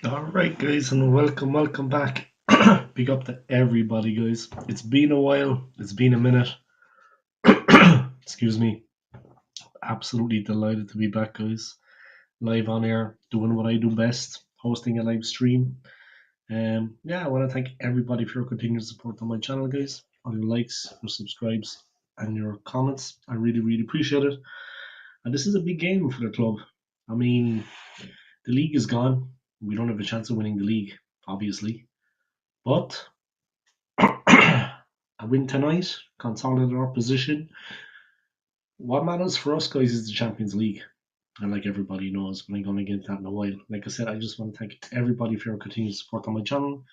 Alright guys, and welcome back. Big up to everybody guys. It's been a while, it's been a minute. Excuse me. Absolutely delighted to be back guys. Live on air, doing what I do best, hosting a live stream. I want to thank everybody for your continued support on my channel guys. All your likes, your subscribes, and your comments. I really appreciate it. And this is a big game for the club. I mean, the league is gone. We don't have a chance of winning the league, obviously. But a win tonight, consolidate our position. What matters for us, guys, is the Champions League. And like everybody knows, but I'm going to get into that in a while. Like I said, I just want to thank everybody for your continued support on my channel,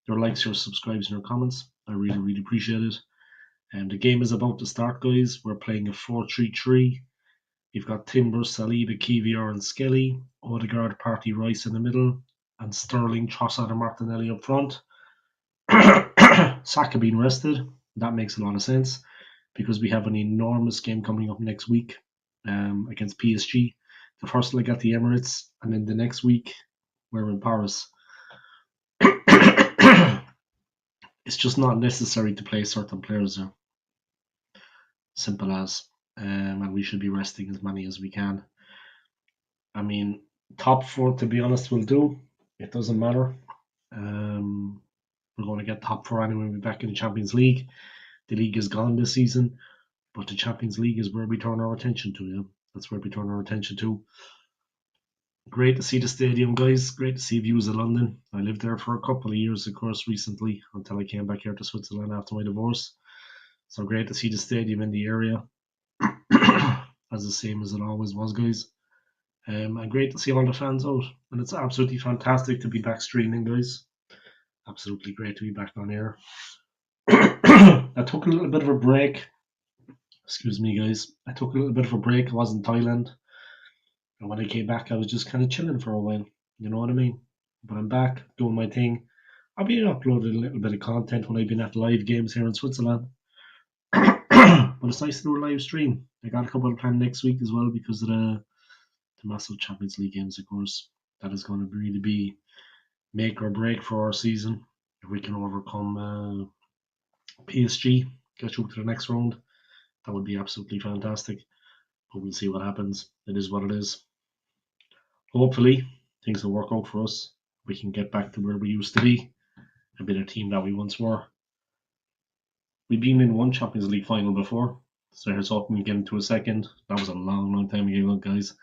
your likes, your subscribes, and your comments. I really appreciate it. And the game is about to start, guys. We're playing a 4-3-3. You've got Timber, Saliba, Kivior, and Skelly, Odegaard, Party, Rice in the middle, and Sterling, Trossard, and Martinelli up front. Saka being rested, that makes a lot of sense because we have an enormous game coming up next week against PSG. The first leg at the Emirates, and then the next week we're in Paris. It's just not necessary to play certain players there. Simple as. And we should be resting as many as we can. I mean, top four, to be honest, will do. It doesn't matter. We're going to get top four anyway. We'll be back in the Champions League. The league is gone this season, but the Champions League is where we turn our attention to. Yeah, that's where we turn our attention to. Great to see the stadium, guys. Great to see views of London. I lived there for a couple of years, of course, recently until I came back here to Switzerland after my divorce. So great to see the stadium in the area, as the same as it always was, guys. And great to see all the fans out. And it's absolutely fantastic to be back streaming, guys. Absolutely great to be back on air. I took a little bit of a break. Excuse me, guys. I took a little bit of a break. I was in Thailand. And when I came back, I was just kind of chilling for a while. You know what I mean? But I'm back doing my thing. I've been uploading a little bit of content when I've been at live games here in Switzerland. But it's nice to do a live stream. I got a couple of planned next week as well because of the massive Champions League games, of course. That is going to really be make or break for our season. If we can overcome PSG, get through to the next round, that would be absolutely fantastic. But we'll see what happens. It is what it is. Hopefully, things will work out for us. We can get back to where we used to be, a bit of team that we once were. We've been in one Champions League final before, so here's hoping we get into a second. That was a long time ago, guys.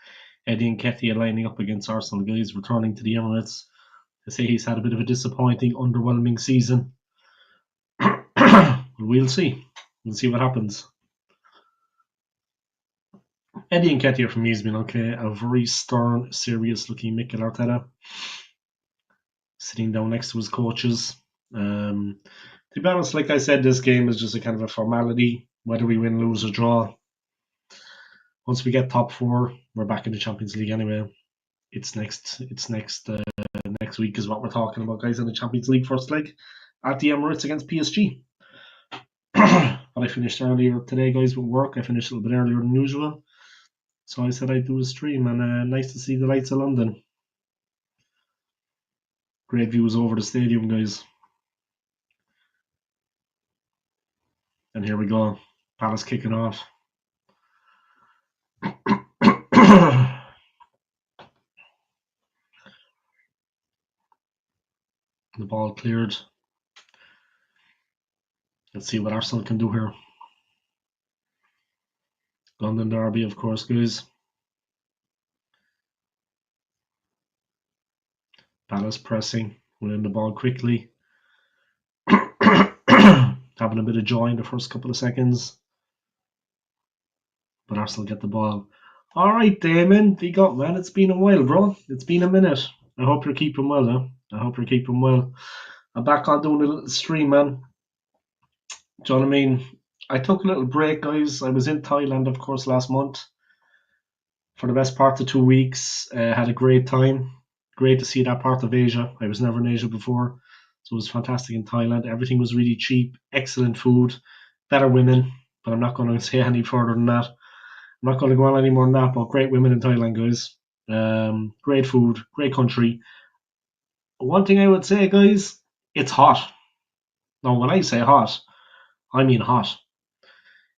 Eddie Nketiah lining up against Arsenal, guys, returning to the Emirates. They say he's had a bit of a disappointing, underwhelming season. We'll see. We'll see what happens. Eddie Nketiah for me has been okay. A very stern, serious-looking Mikel Arteta, sitting down next to his coaches. To be honest, like I said, this game is just a kind of a formality. Whether we win, lose, or draw, once we get top four, we're back in the Champions League anyway. It's next week is what we're talking about, guys, in the Champions League first leg at the Emirates against PSG. But I finished earlier today, guys, with work. I finished a little bit earlier than usual. So I said I'd do a stream, and nice to see the lights of London. Great views over the stadium, guys. And here we go. Palace kicking off. The ball cleared. Let's see what Arsenal can do here. London derby, of course, guys. Palace pressing, winning the ball quickly. Having a bit of joy in the first couple of seconds. But Arsenal get the ball. Alright, Damon. Big up, man. It's been a while, bro. It's been a minute. I hope you're keeping well, huh? I hope you're keeping well. I'm back on doing a little stream, man. Do you know what I mean? I took a little break, guys. I was in Thailand, of course, last month for the best part of 2 weeks. Had a great time. Great to see that part of Asia. I was never in Asia before. So it was fantastic in Thailand. Everything was really cheap, excellent food, better women. But I'm not going to say any further than that. I'm not going to go on any more than that. But great women in Thailand, guys. Great food, great country. One thing I would say, guys, it's hot. Now, when I say hot, I mean hot.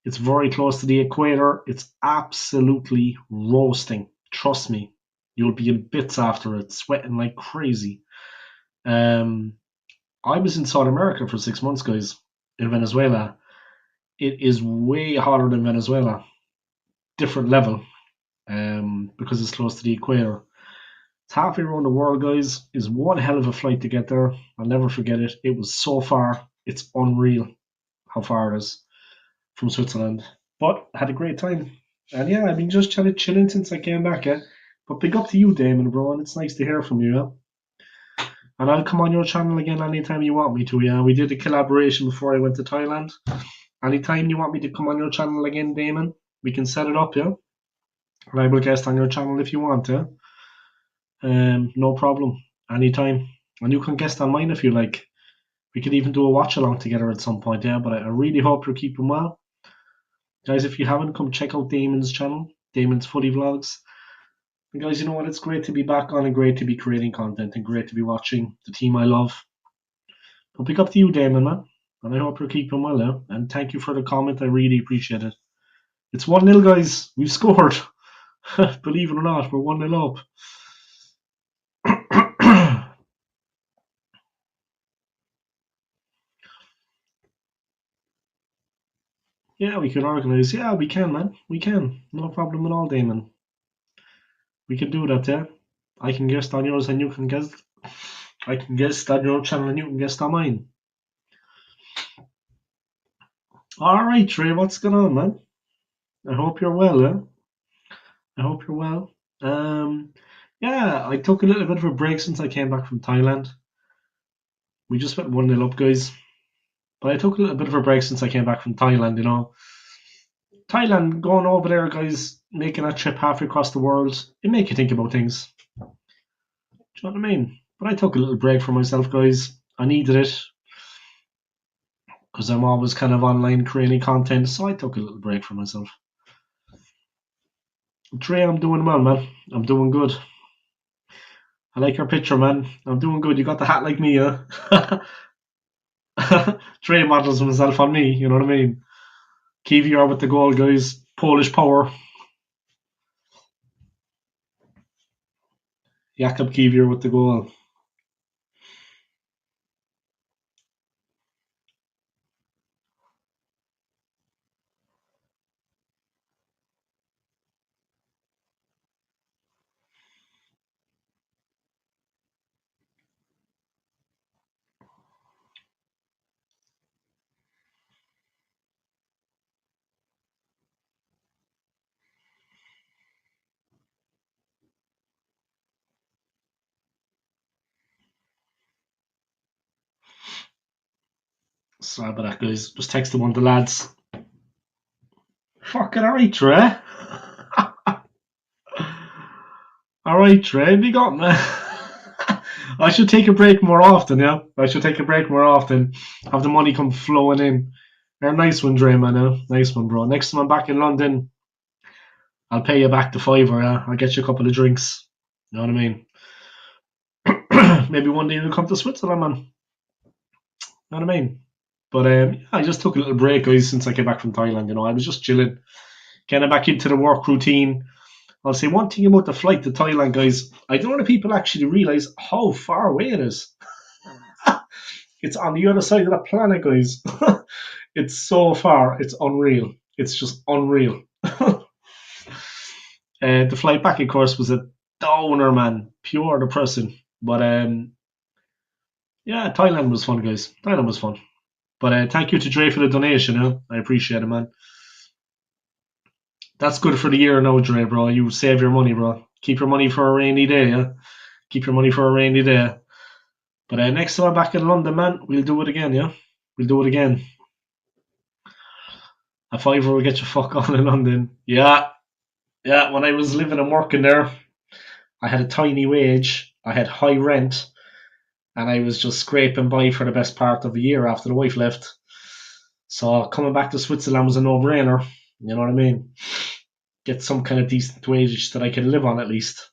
It's very close to the equator. It's absolutely roasting. Trust me, you'll be in bits after it, sweating like crazy. Um, I was in South America for 6 months, guys, in Venezuela. It is way hotter than Venezuela, different level, because it's close to the equator. It's halfway around the world, guys. Is one hell of a flight to get there. I'll never forget it. It was so far. It's unreal how far it is from Switzerland. But I had a great time. And yeah, I've been just chilling since I came back, yeah. But big up to you, Damon, bro, and it's nice to hear from you, yeah. And I'll come on your channel again anytime you want me to, yeah. We did a collaboration before I went to Thailand. Anytime you want me to come on your channel again, Damon, we can set it up, yeah. And I will guest on your channel if you want, yeah. No problem. Anytime. And you can guest on mine if you like. We could even do a watch along together at some point, yeah. But I really hope you're keeping well. Guys, if you haven't, come check out Damon's channel, Damon's Footy Vlogs. And guys, you know what? It's great to be back on and great to be creating content and great to be watching the team I love. But pick up to you, Damon, man. And I hope you're keeping well, yeah. And thank you for the comment. I really appreciate it. It's 1-0, guys. We've scored. Believe it or not, we're 1-0 up. Yeah, we can organise. Yeah, we can, man. We can. No problem at all, Damon. We can do that, yeah. I can guest on yours and you can guest. I can guest on your channel and you can guest on mine. Alright, Trey, what's going on, man? I hope you're well, eh? I hope you're well. Yeah, I took a little bit of a break since I came back from Thailand. We just went 1-0 up, guys. But I took a little bit of a break since I came back from Thailand, you know. Thailand, going over there, guys, making a trip halfway across the world, it make you think about things. Do you know what I mean? But I took a little break for myself, guys. I needed it because I'm always kind of online creating content, so I took a little break for myself. Trey, I'm doing well, man. I'm doing good. I like your picture, man. I'm doing good. You got the hat like me, huh? Trey models himself on me, you know what I mean? Kivior with the goal, guys. Polish power. Jakub Kivior with the goal. Sorry about that, guys. Just texted one of the lads. Fucking alright, Trey. Alright, Trey. Big up, man. I should take a break more often, yeah? I should take a break more often. Have the money come flowing in. You're a nice one, Dre, man. Nice one, bro. Next time I'm back in London, I'll pay you back the fiver, yeah? I'll get you a couple of drinks. You know what I mean? Maybe one day you'll come to Switzerland, man. You know what I mean? But yeah, I just took a little break, guys, since I came back from Thailand. You know, I was just chilling, getting back into the work routine. I'll say one thing about the flight to Thailand, guys. I don't know if people actually realize how far away it is. It's on the other side of the planet, guys. It's so far. It's unreal. It's just unreal. The flight back, of course, was a downer, man. Pure depressing. But yeah, Thailand was fun, guys. Thailand was fun. But thank you to Dre for the donation. I appreciate it, man. That's good for the year now, Dre, bro. You save your money, bro. Keep your money for a rainy day, yeah? Keep your money for a rainy day. But next time I'm back in London, man, we'll do it again, yeah? We'll do it again. A fiver will get you fuck on in London. Yeah, yeah. When I was living and working there, I had a tiny wage, I had high rent, and I was just scraping by for the best part of a year after the wife left. So coming back to Switzerland was a no-brainer. You know what I mean? Get some kind of decent wage that I can live on at least.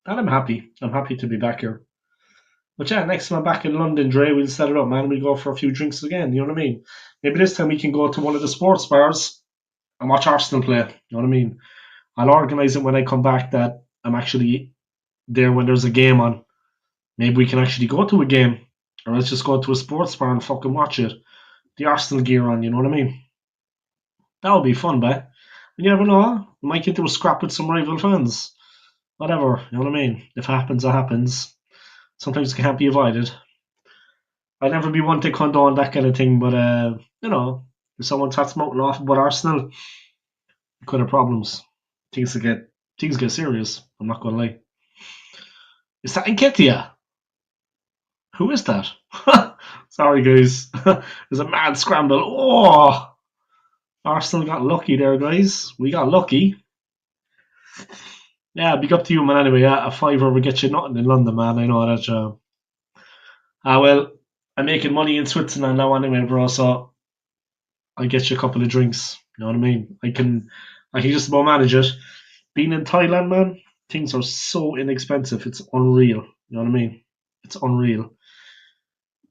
And I'm happy. I'm happy to be back here. But yeah, next time I'm back in London, Dre, we'll set it up, man. We'll go for a few drinks again. You know what I mean? Maybe this time we can go to one of the sports bars and watch Arsenal play. You know what I mean? I'll organise it when I come back that I'm actually there when there's a game on. Maybe we can actually go to a game, or let's just go to a sports bar and fucking watch it. The Arsenal gear on, you know what I mean? That would be fun, but you never know. We might get to a scrap with some rival fans. Whatever, you know what I mean? If it happens, it happens. Sometimes it can't be avoided. I'd never be one to condone that kind of thing, but if someone starts mouthing off about Arsenal, it could have problems. Things get serious. I'm not gonna lie. Is that Nketiah? Who is that? Sorry, guys. There's a mad scramble. Oh, Arsenal got lucky there, guys. We got lucky. Yeah, big up to you, man. Anyway, yeah, a fiver would get you nothing in London, man. I know that. Well, I'm making money in Switzerland now, anyway, bro. So I'll get you a couple of drinks. You know what I mean? I can just about manage it. Being in Thailand, man, things are so inexpensive. It's unreal. You know what I mean? It's unreal.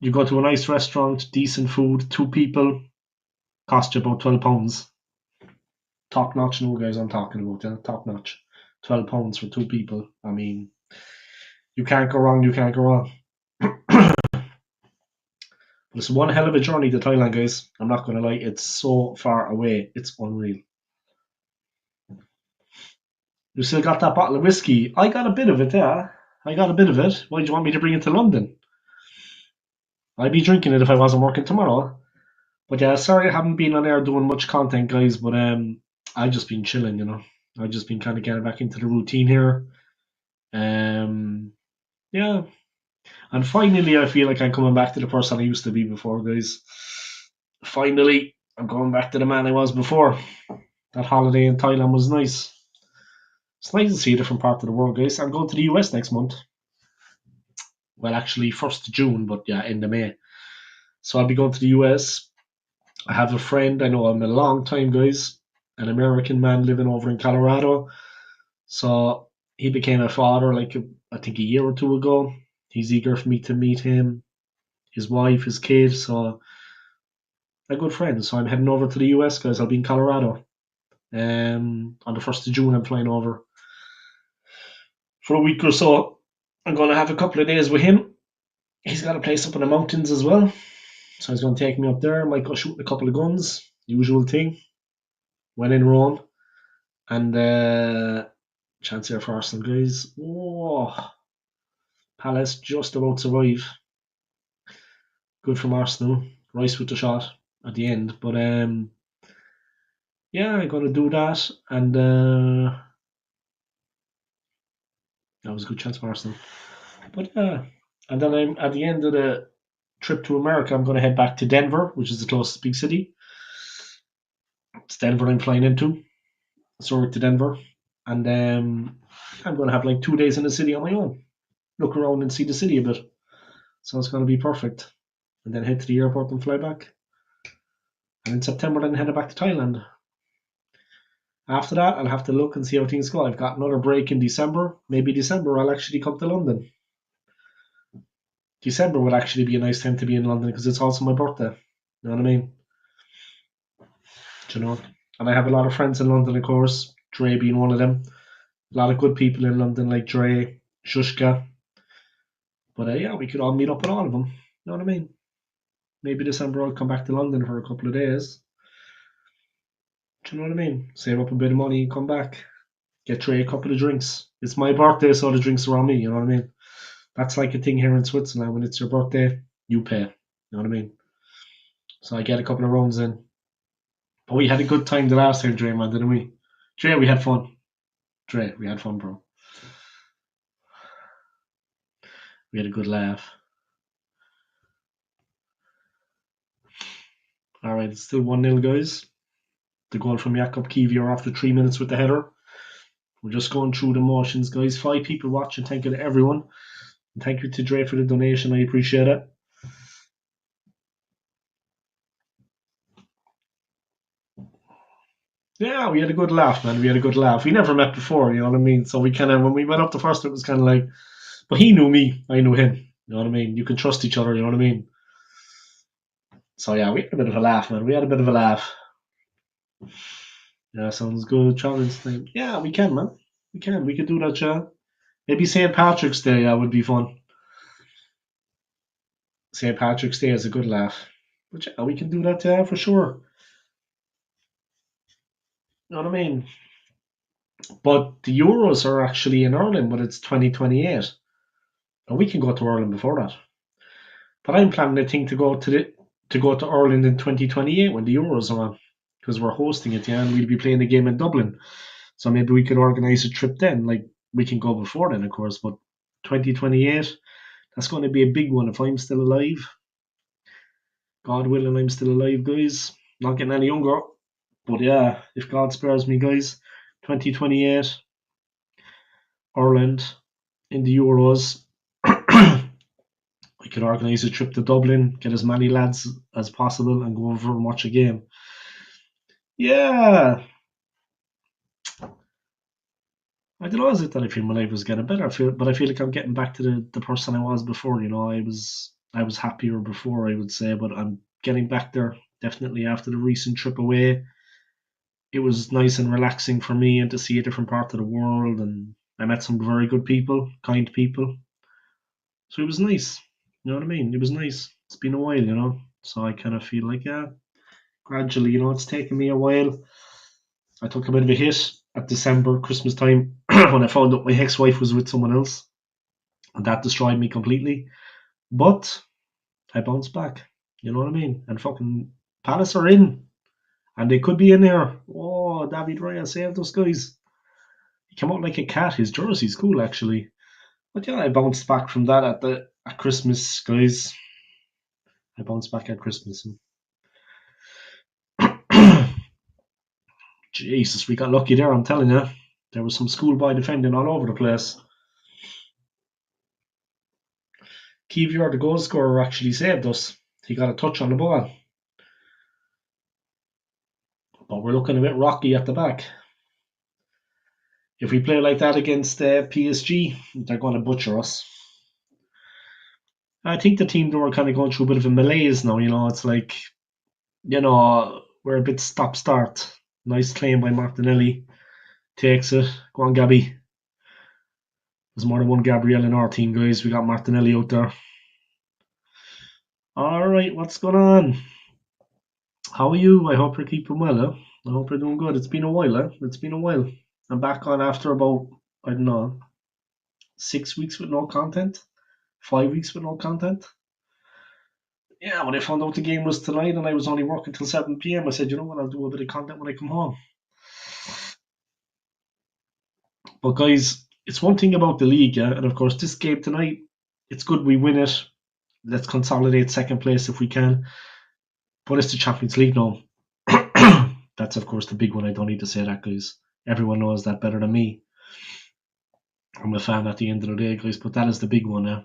You go to a nice restaurant, decent food, two people, cost you about £12. Top notch, no guys, I'm talking about, yeah, top notch. £12 for two people. I mean, you can't go wrong. You can't go wrong. It's one hell of a journey to Thailand, guys. I'm not gonna lie, it's so far away. It's unreal. You still got that bottle of whiskey? I got a bit of it, yeah. I got a bit of it. Why do you want me to bring it to London? I'd be drinking it if I wasn't working tomorrow. But yeah, sorry I haven't been on air doing much content, guys. But I've just been chilling, you know. I've just been kind of getting back into the routine here. Um, yeah, and finally, I feel like I'm coming back to the person I used to be before, guys. Finally, I'm going back to the man I was before. That holiday in Thailand was nice. It's nice to see a different part of the world, guys. I'm going to the US next month. Well, actually, 1st of June, but yeah, end of May. So I'll be going to the US. I have a friend, I know him a long time, guys. An American man living over in Colorado. So he became a father, like, I think a year or two ago. He's eager for me to meet him, his wife, his kid. So a good friend. So I'm heading over to the US, guys. I'll be in Colorado. On the 1st of June, I'm flying over for a week or so. I'm going to have a couple of days with him. He's got a place up in the mountains as well. So he's going to take me up there. Might go shooting a couple of guns. Usual thing. When in Rome. And chance here for Arsenal, guys. Oh, Palace just about survive. Good from Arsenal. Rice with the shot at the end. But yeah, I'm going to do that. And that was a good chance for Arsenal. But yeah. And then I'm at the end of the trip to America, I'm going to head back to Denver, which is the closest big city. It's Denver I'm flying into. Zurich to Denver. And I'm going to have like 2 days in the city on my own. Look around and see the city a bit. So it's going to be perfect. And then head to the airport and fly back. And in September, then head back to Thailand. After that, I'll have to look and see how things go. I've got another break in December. Maybe December I'll actually come to London. December would actually be a nice time to be in London because it's also my birthday. You know what I mean? Do you know? And I have a lot of friends in London, of course. Dre being one of them. A lot of good people in London like Dre, Shushka. But yeah, we could all meet up with all of them. You know what I mean? Maybe December I'll come back to London for a couple of days. Do you know what I mean? Save up a bit of money and come back. Get Trey a couple of drinks. It's my birthday, so the drinks are on me, you know what I mean? That's like a thing here in Switzerland. When it's your birthday, you pay. You know what I mean? So I get a couple of rounds in. But we had a good time the last time, Dre, man, didn't we? Dre, we had fun. Dre, we had fun, bro. We had a good laugh. Alright, it's still 1-0, guys. The goal from Jakob Kivior after 3 minutes with the header. We're just going through the motions, guys. 5 people watching. Thank you to everyone. And thank you to Dre for the donation. I appreciate it. Yeah, we had a good laugh, man. We had a good laugh. We never met before, you know what I mean? So we kind of, when we went up the first, it was kind of like, but he knew me, I knew him. You know what I mean? You can trust each other. You know what I mean? So yeah, we had a bit of a laugh, man. We had a bit of a laugh. Yeah, sounds good. Challenge thing. Yeah, we can, man. We can. We could do that, yeah. Maybe St. Patrick's Day, yeah, would be fun. St. Patrick's Day is a good laugh. But yeah, we can do that, yeah, for sure. You know what I mean? But the Euros are actually in Ireland, but it's 2028. And we can go to Ireland before that. But I'm planning a thing to go to Ireland in 2028 when the Euros are on. Because we're hosting it, yeah, and we'll be playing the game in Dublin. So maybe we could organise a trip then. Like we can go before then, of course, but 2028, that's going to be a big one if I'm still alive. God willing, I'm still alive, guys. Not getting any younger. But yeah, if God spares me, guys, 2028, Ireland in the Euros. We could organise a trip to Dublin, get as many lads as possible, and go over and watch a game. Yeah, I don't know. Is it that I feel my life was getting better? But I feel like I'm getting back to the person I was before. You know, I was happier before, I would say, but I'm getting back there. Definitely after the recent trip away, it was nice and relaxing for me, and to see a different part of the world, and I met some very good people, kind people. So it was nice. You know what I mean? It was nice. It's been a while, you know. So I kind of feel like, yeah, gradually, you know, it's taken me a while. I took a bit of a hit at December, Christmas time, when I found out my ex-wife was with someone else, and that destroyed me completely. But I bounced back. You know what I mean? And fucking Palace are in, and they could be in there. Oh, David Raya saved us, guys. He came out like a cat. His jersey's cool, actually. But yeah, I bounced back from that at Christmas, guys. I bounced back at Christmas. Jesus, we got lucky there. I'm telling you, there was some schoolboy defending all over the place. Kivior, the goal scorer, actually saved us. He got a touch on the ball, but we're looking a bit rocky at the back. If we play like that against PSG, they're going to butcher us. I think the team they were kind of going through a bit of a malaise now. You know, it's like, you know, we're a bit stop start. Nice claim by Martinelli. Takes it. Go on, Gabby. There's more than one Gabriel in our team, guys. We got Martinelli out there. All right, what's going on? How are you? I hope you're keeping well. I hope you're doing good. It's been a while. It's been a while. I'm back on after about, I don't know, 6 weeks with no content. 5 weeks with no content. Yeah, when I found out the game was tonight and I was only working till 7 p.m., I said, you know what, I'll do a bit of content when I come home. But guys, it's one thing about the league, yeah, and of course this game tonight, it's good we win it. Let's consolidate second place if we can. But it's the Champions League now. That's of course the big one. I don't need to say that, guys. Everyone knows that better than me. I'm a fan at the end of the day, guys, but that is the big one now.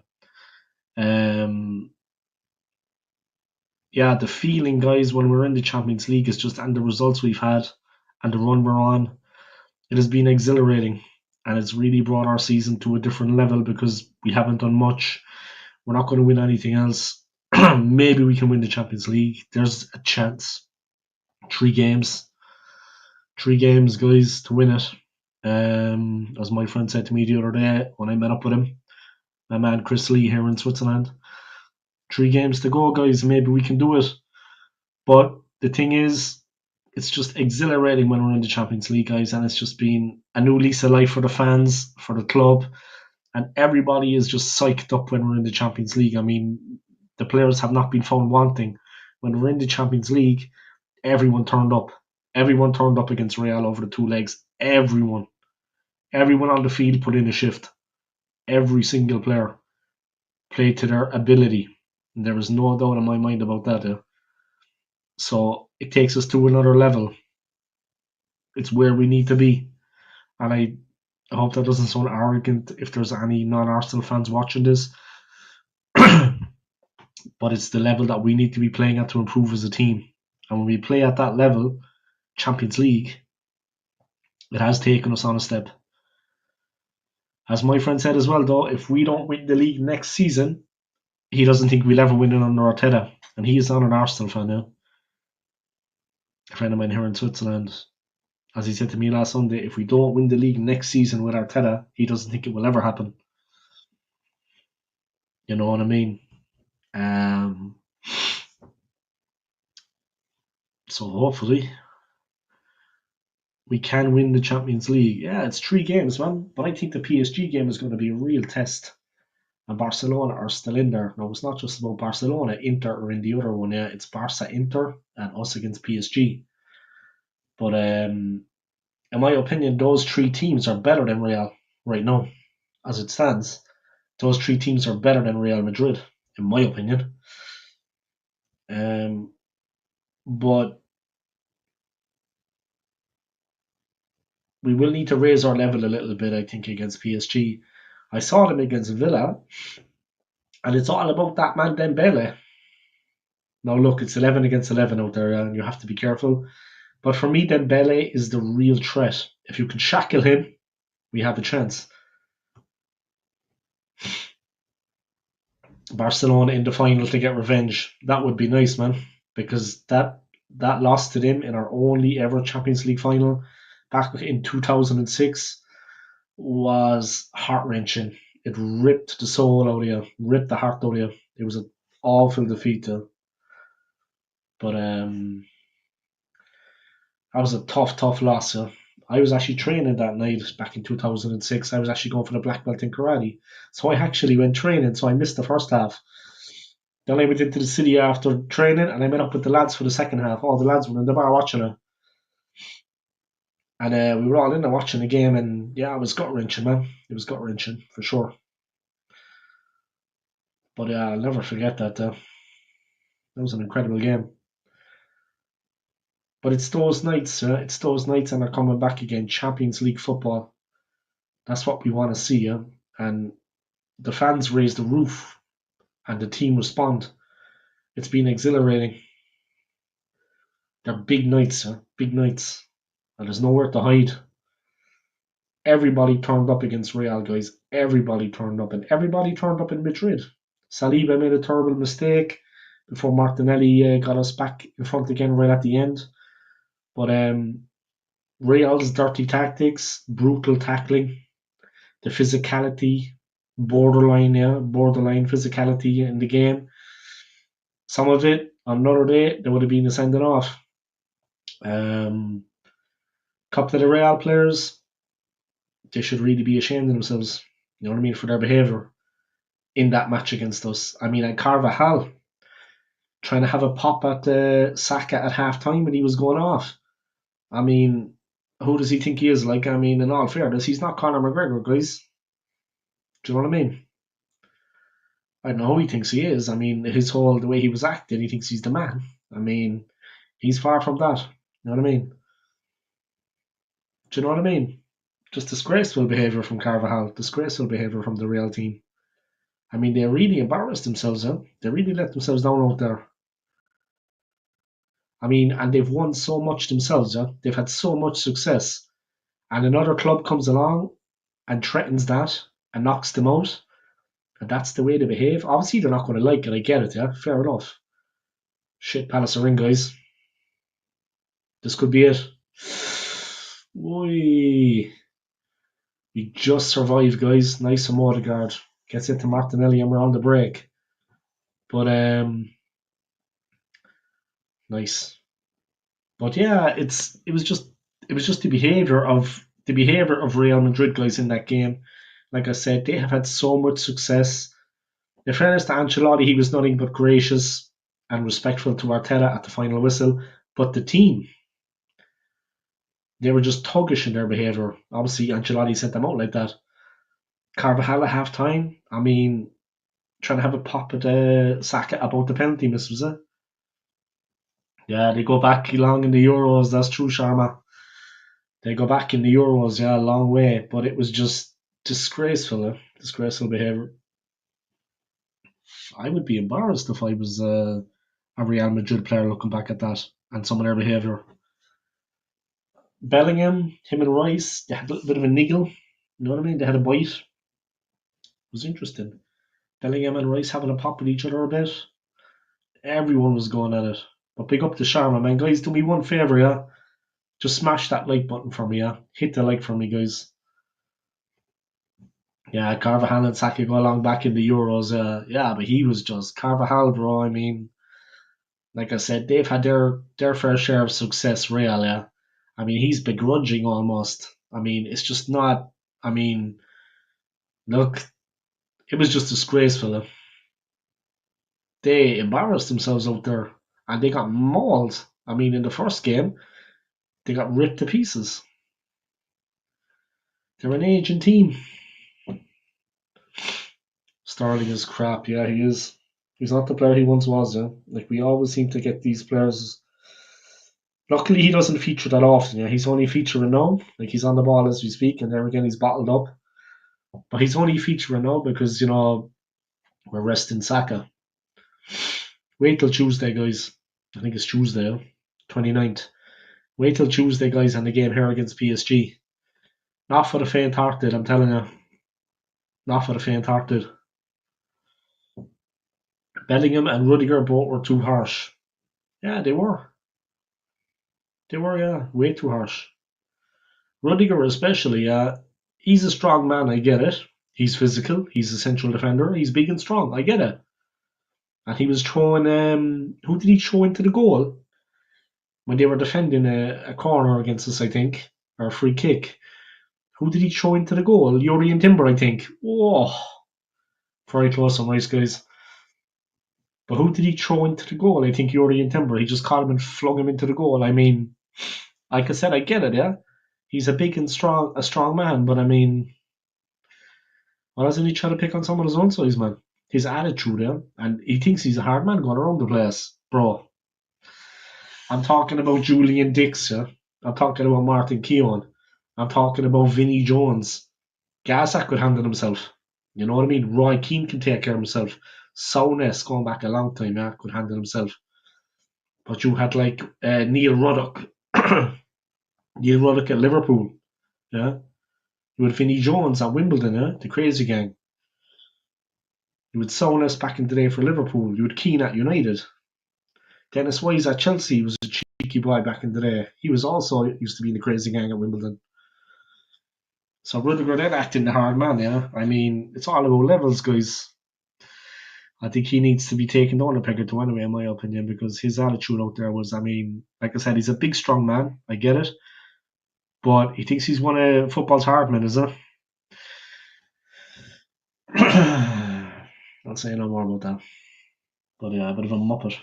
Yeah, the feeling, guys, when we're in the Champions League is just, and the results we've had and the run we're on, it has been exhilarating, and it's really brought our season to a different level because we haven't done much. We're not going to win anything else. Maybe we can win the Champions League. There's a chance. 3 games. 3 games, guys, to win it. As my friend said to me the other day when I met up with him, my man Chris Lee here in Switzerland. 3 games to go, guys. Maybe we can do it. But the thing is, it's just exhilarating when we're in the Champions League, guys, and it's just been a new lease of life for the fans, for the club, and everybody is just psyched up when we're in the Champions League. I mean, the players have not been found wanting. When we're in the Champions League, everyone turned up. Everyone turned up against Real over the 2 legs. Everyone on the field put in a shift. Every single player played to their ability. And there is no doubt in my mind about that. So it takes us to another level. It's where we need to be. And I hope that doesn't sound arrogant if there's any non-Arsenal fans watching this. But it's the level that we need to be playing at to improve as a team. And when we play at that level, Champions League, it has taken us on a step. As my friend said as well, though, if we don't win the league next season, he doesn't think we'll ever win it under Arteta, and he is not an Arsenal fan now. A friend of mine here in Switzerland, as he said to me last Sunday, if we don't win the league next season with Arteta, he doesn't think it will ever happen. You know what I mean? Um, so hopefully we can win the Champions League. Yeah, it's 3 games, man. But I think the PSG game is going to be a real test. And Barcelona are still in there. No, it's not just about Barcelona. Inter are in the other one. Yeah, it's Barca, Inter, and us against PSG. But in my opinion, those 3 teams are better than Real right now, as it stands. Those 3 teams are better than Real Madrid, in my opinion. But we will need to raise our level a little bit, I think, against PSG. I saw them against Villa, and it's all about that man Dembele. Now, look, it's 11 against 11 out there, and you have to be careful. But for me, Dembele is the real threat. If you can shackle him, we have a chance. Barcelona in the final to get revenge. That would be nice, man, because that loss to them in our only ever Champions League final back in 2006 was heart-wrenching. It ripped the soul out of you, ripped the heart out of you. It was an awful defeat, but that was a tough loss. I was actually training that night back in 2006. I was actually going for the black belt in karate, so I actually went training. So I missed the first half. Then I went into the city after training, and I met up with the lads for the second half. All the lads were in the bar watching it, and we were all in there watching the game. And yeah, it was gut wrenching, man. It was gut wrenching for sure. But I'll never forget that. That was an incredible game. But it's those nights. It's those nights, and they're coming back again. Champions League football. That's what we want to see. And the fans raise the roof, and the team respond. It's been exhilarating. They're big nights. Big nights, and there's nowhere to hide. Everybody turned up against Real, guys. Everybody turned up, and everybody turned up in Madrid. Saliba made a terrible mistake before Martinelli got us back in front again right at the end. But Real's dirty tactics, brutal tackling, the physicality, borderline physicality in the game. Some of it, on another day, there would have been a sending off. Couple of the Real players, they should really be ashamed of themselves, you know what I mean, for their behaviour in that match against us. I mean, and Carvajal trying to have a pop at Saka at half time when he was going off. I mean, who does he think he is? Like, I mean, in all fairness, he's not Conor McGregor, guys. Do you know what I mean? I don't know who he thinks he is. I mean, the way he was acting, he thinks he's the man. I mean, he's far from that. You know what I mean? Do you know what I mean? Just disgraceful behaviour from Carvajal, disgraceful behaviour from the Real team. I mean, they really embarrassed themselves, huh? They really let themselves down out there. I mean, and they've won so much themselves, huh? They've had so much success. And another club comes along and threatens that and knocks them out. And that's the way they behave. Obviously, they're not going to like it. I get it, yeah? Fair enough. Shit, Palace are in, guys. This could be it. Oi. We just survived, guys. Nice from Odegaard. Gets into Martinelli and we're on the break. But nice. But yeah, it was just the behavior of Real Madrid guys in that game. Like I said, they have had so much success. In fairness to Ancelotti, he was nothing but gracious and respectful to Arteta at the final whistle. But the team, they were just thuggish in their behaviour. Obviously, Ancelotti sent them out like that. Carvajal at half time, I mean, trying to have a pop at Saka about the penalty miss, was it? Yeah, they go back long in the Euros, that's true, Sharma. They go back in the Euros, yeah, a long way. But it was just disgraceful, disgraceful behaviour. I would be embarrassed if I was a Real Madrid player looking back at that and some of their behaviour. Bellingham, him and Rice, they had a little bit of a niggle. You know what I mean? They had a bite. It was interesting. Bellingham and Rice having a pop with each other a bit. Everyone was going at it. But big up to Sharma, man. Guys, do me one favour, yeah? Just smash that like button for me, yeah? Hit the like for me, guys. Yeah, Carvajal and Saka go along back in the Euros. Yeah, but he was just Carvajal, bro. I mean, like I said, they've had their fair share of success, Real, yeah. I mean, he's begrudging almost. I mean, it's just not. I mean, look, it was just disgraceful. They embarrassed themselves out there and they got mauled. I mean, in the first game, they got ripped to pieces. They're an aging team. Sterling is crap. Yeah, he is. He's not the player he once was. Yeah, like we always seem to get these players. Luckily, he doesn't feature that often. Yeah, he's only featuring now. Like he's on the ball as we speak, and there again he's bottled up. But he's only featuring now because we're resting Saka. Wait till Tuesday, guys. I think it's Tuesday, 29th. Wait till Tuesday, guys, and the game here against PSG. Not for the faint-hearted, I'm telling you. Not for the faint-hearted. Bellingham and Rudiger both were too harsh. Yeah, they were. They were, yeah, way too harsh. Rudiger especially, he's a strong man, I get it. He's physical, he's a central defender, he's big and strong, I get it. And he was throwing, who did he throw into the goal? When they were defending a corner against us, I think, or a free kick. Who did he throw into the goal? Yuri and Timber, I think. Oh, very close on Rice, guys. But who did he throw into the goal? I think Yuri and Timber. He just caught him and flung him into the goal. I mean, like I said, I get it, yeah. He's a big and strong man, but I mean, why doesn't he try to pick on someone his own size, man? His attitude, yeah, and he thinks he's a hard man going around the place, bro. I'm talking about Julian Dix, yeah. I'm talking about Martin Keown. I'm talking about Vinnie Jones. Gasak could handle himself. You know what I mean? Roy Keane can take care of himself. Souness, going back a long time, yeah, could handle himself. But you had like Neil Ruddock. Neil Ruddock at Liverpool. Yeah. You had Vinnie Jones at Wimbledon, yeah, the crazy gang. You had Souness back in the day for Liverpool. You had Keane at United. Dennis Wise at Chelsea was a cheeky boy back in the day. He was also used to be in the crazy gang at Wimbledon. So Rudiger did acting the hard man, yeah. I mean, it's all about levels, guys. I think he needs to be taken down a peg or two anyway, in my opinion, because his attitude out there was, I mean, like I said, he's a big, strong man. I get it. But he thinks he's one of football's hard men, is it? I'll say no more about that. But yeah, a bit of a muppet.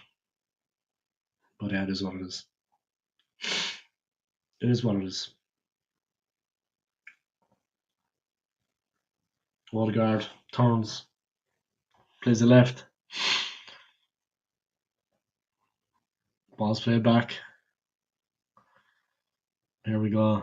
But yeah, it is what it is. It is what it is. Odegaard turns, plays the left. Ball's played back. Here we go.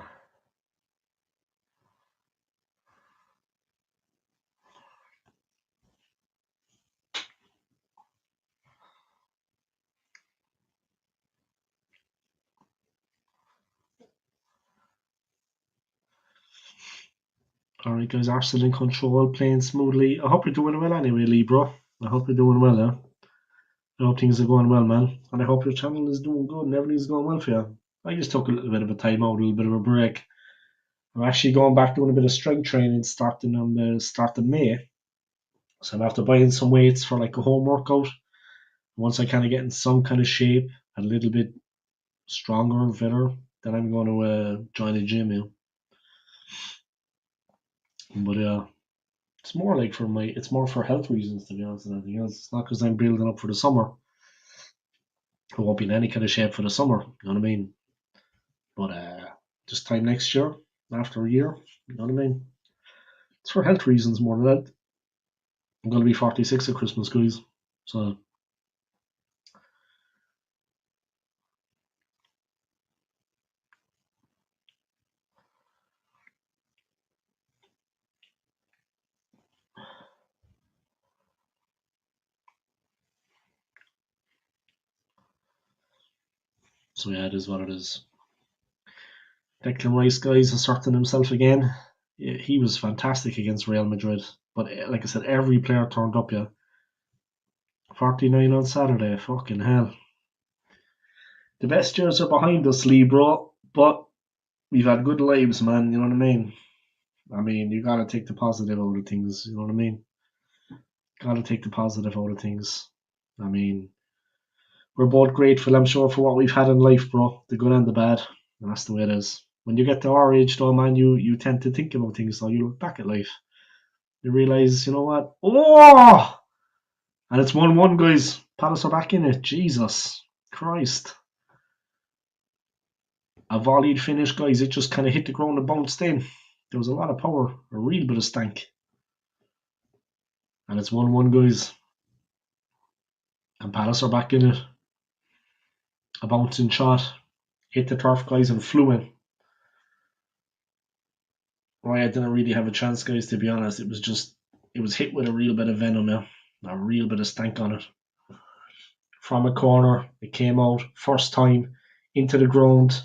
Alright, guys, Arsenal in control, playing smoothly. I hope you're doing well anyway, Lee, bro. I hope you're doing well, I hope things are going well, man. And I hope your channel is doing good and everything's going well for you. I just took a little bit of a time out, a little bit of a break. I'm actually going back doing a bit of strength training starting on the start of May. So I'm after buying some weights for like a home workout. Once I kind of get in some kind of shape, a little bit stronger and fitter, then I'm going to join a gym. But it's more like it's more for health reasons to be honest than anything else. It's not because I'm building up for the summer. I won't be in any kind of shape for the summer. You know what I mean? But just time next year, after a year. You know what I mean? It's for health reasons more than that. I'm going to be 46 at Christmas, guys. So yeah, it is what it is. Declan Rice, guys, asserting himself again. He was fantastic against Real Madrid. But like I said, every player turned up. Yeah, 49 on Saturday. Fucking hell. The best years are behind us, Lee, bro. But we've had good lives, man. You know what I mean? I mean, you gotta take the positive out of things. You know what I mean? Gotta take the positive out of things. I mean, we're both grateful, I'm sure, for what we've had in life, bro. The good and the bad. And that's the way it is. When you get to our age, though, man, you tend to think about things. So you look back at life. You realise, you know what? Oh! And it's 1-1, guys. Palace are back in it. Jesus Christ. A volleyed finish, guys. It just kind of hit the ground and bounced in. There was a lot of power, a real bit of stank. And it's 1-1, guys. And Palace are back in it. A bouncing shot. Hit the turf, guys, and flew in. Raya didn't really have a chance, guys, to be honest. It was hit with a real bit of venom, yeah. A real bit of stank on it. From a corner, it came out, first time, into the ground.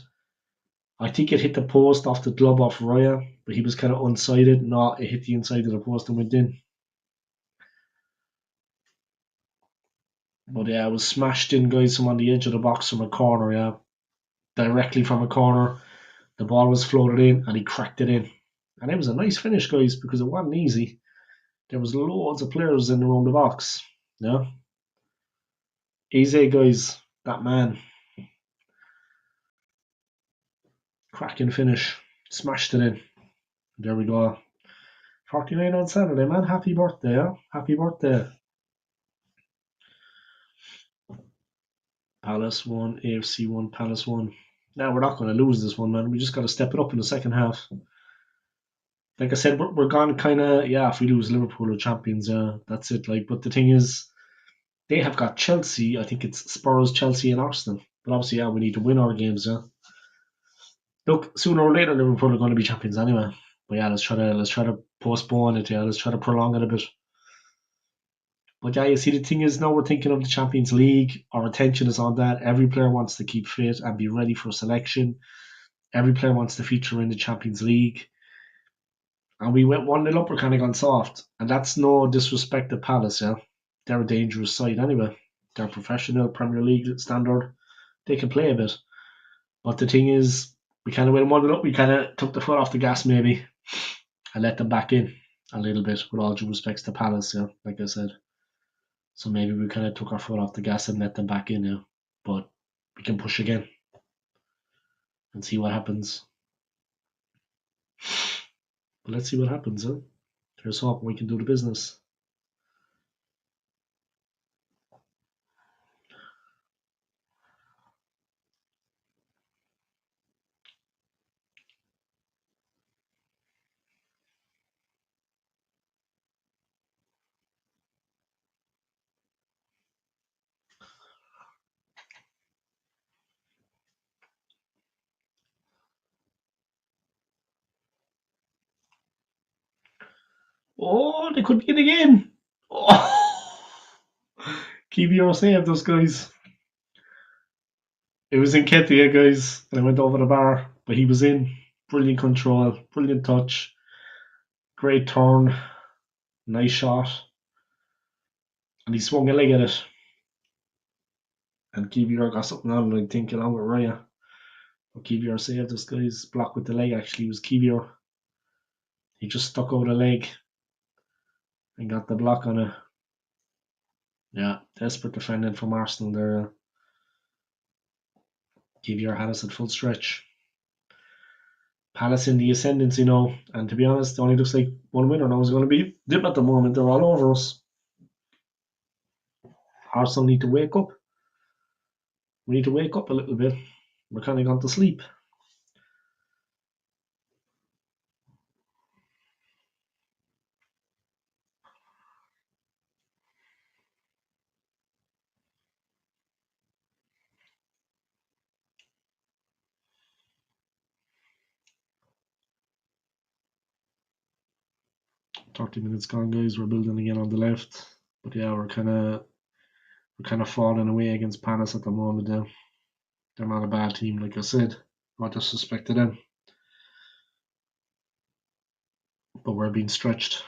I think it hit the post off the glove off Raya, but he was kind of unsighted. No, it hit the inside of the post and went in. But yeah, it was smashed in, guys, from on the edge of the box from a corner, yeah. Directly from a corner. The ball was floated in and he cracked it in. And it was a nice finish, guys, because it wasn't easy. There was loads of players in around the box. Yeah. Easy, guys. That man. Cracking finish. Smashed it in. There we go. 49 on Saturday, man. Happy birthday, yeah? Happy birthday. Palace 1, AFC 1, Palace 1. Now, we're not going to lose this one, man. We just got to step it up in the second half. Like I said, we're gone kind of, yeah, if we lose Liverpool or champions, yeah, that's it. Like, but the thing is, they have got Chelsea. I think it's Spurs, Chelsea, and Arsenal. But obviously, yeah, we need to win our games, yeah. Look, sooner or later, Liverpool are going to be champions anyway. But yeah, let's try to postpone it. Yeah, let's try to prolong it a bit. But yeah, you see, the thing is now we're thinking of the Champions League. Our attention is on that. Every player wants to keep fit and be ready for selection. Every player wants to feature in the Champions League. And we went 1-0 up, we're kind of gone soft. And that's no disrespect to Palace, yeah. They're a dangerous side anyway. They're professional, Premier League standard. They can play a bit. But the thing is, we kind of went 1-0 up. We kind of took the foot off the gas maybe and let them back in a little bit, with all due respects to Palace, yeah, like I said. So maybe we kind of took our foot off the gas and let them back in now. But we can push again and see what happens. But let's see what happens, huh? Here's hoping we can do the business. Oh, they could be in again. Oh, KBR saved those guys. It was in Ketia, guys, and I went over the bar, but he was in. Brilliant control, brilliant touch, great turn, nice shot, and he swung a leg at it. And KBR got something out of it, I think, along with Raya. But KBR saved this guy's block with the leg, actually. It was KBR. He just stuck out a leg and got the block on it. Yeah, desperate defending from Arsenal there. KBR had us at full stretch. Palace in the ascendancy now, and to be honest, it only looks like one winner now is going to be them at the moment. They're all over us. Arsenal need to wake up. We need to wake up a little bit. We're kind of gone to sleep. .30 minutes gone, guys. We're building again on the left, but yeah, we're kind of falling away against Palace at the moment. Now they're not a bad team, like I said. Not disrespect to them. but we're being stretched.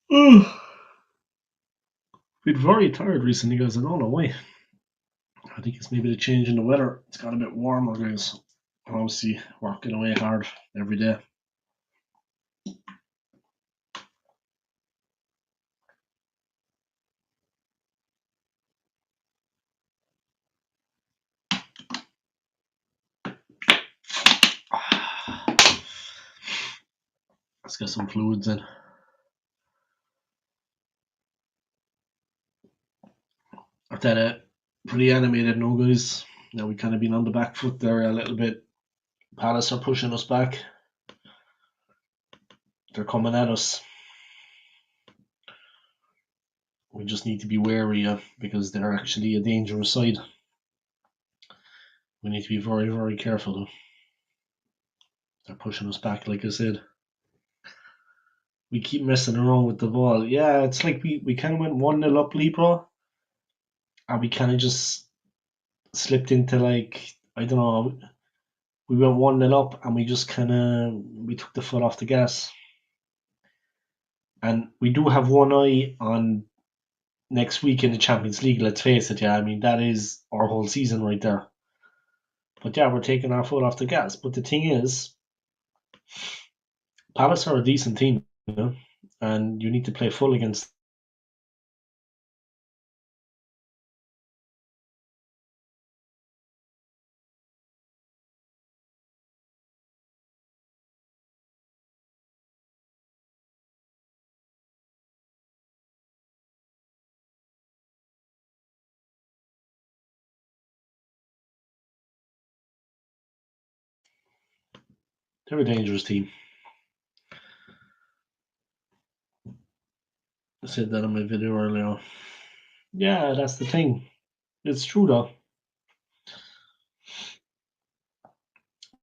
Been very tired recently, guys. I don't know why. I think it's maybe the change in the weather. It's got a bit warmer, guys. Obviously, working away hard every day. Let's get some fluids in. I've had it pretty animated now, guys. Now we've kind of been on the back foot there a little bit. Palace are pushing us back. They're coming at us. We just need to be wary because they're actually a dangerous side. We need to be very, very careful. They're pushing us back, like I said. We keep messing around with the ball. Yeah, it's like we kind of went 1-0 up, Libra, and we kind of just slipped into, like, I don't know, we went 1-0 up and we just we took the foot off the gas. And we do have one eye on next week in the Champions League, let's face it. Yeah, I mean, that is our whole season right there. But yeah, we're taking our foot off the gas. But the thing is, Palace are a decent team, you know, and you need to play full against. They're a dangerous team. I said that in my video earlier. Yeah, that's the thing. It's true though.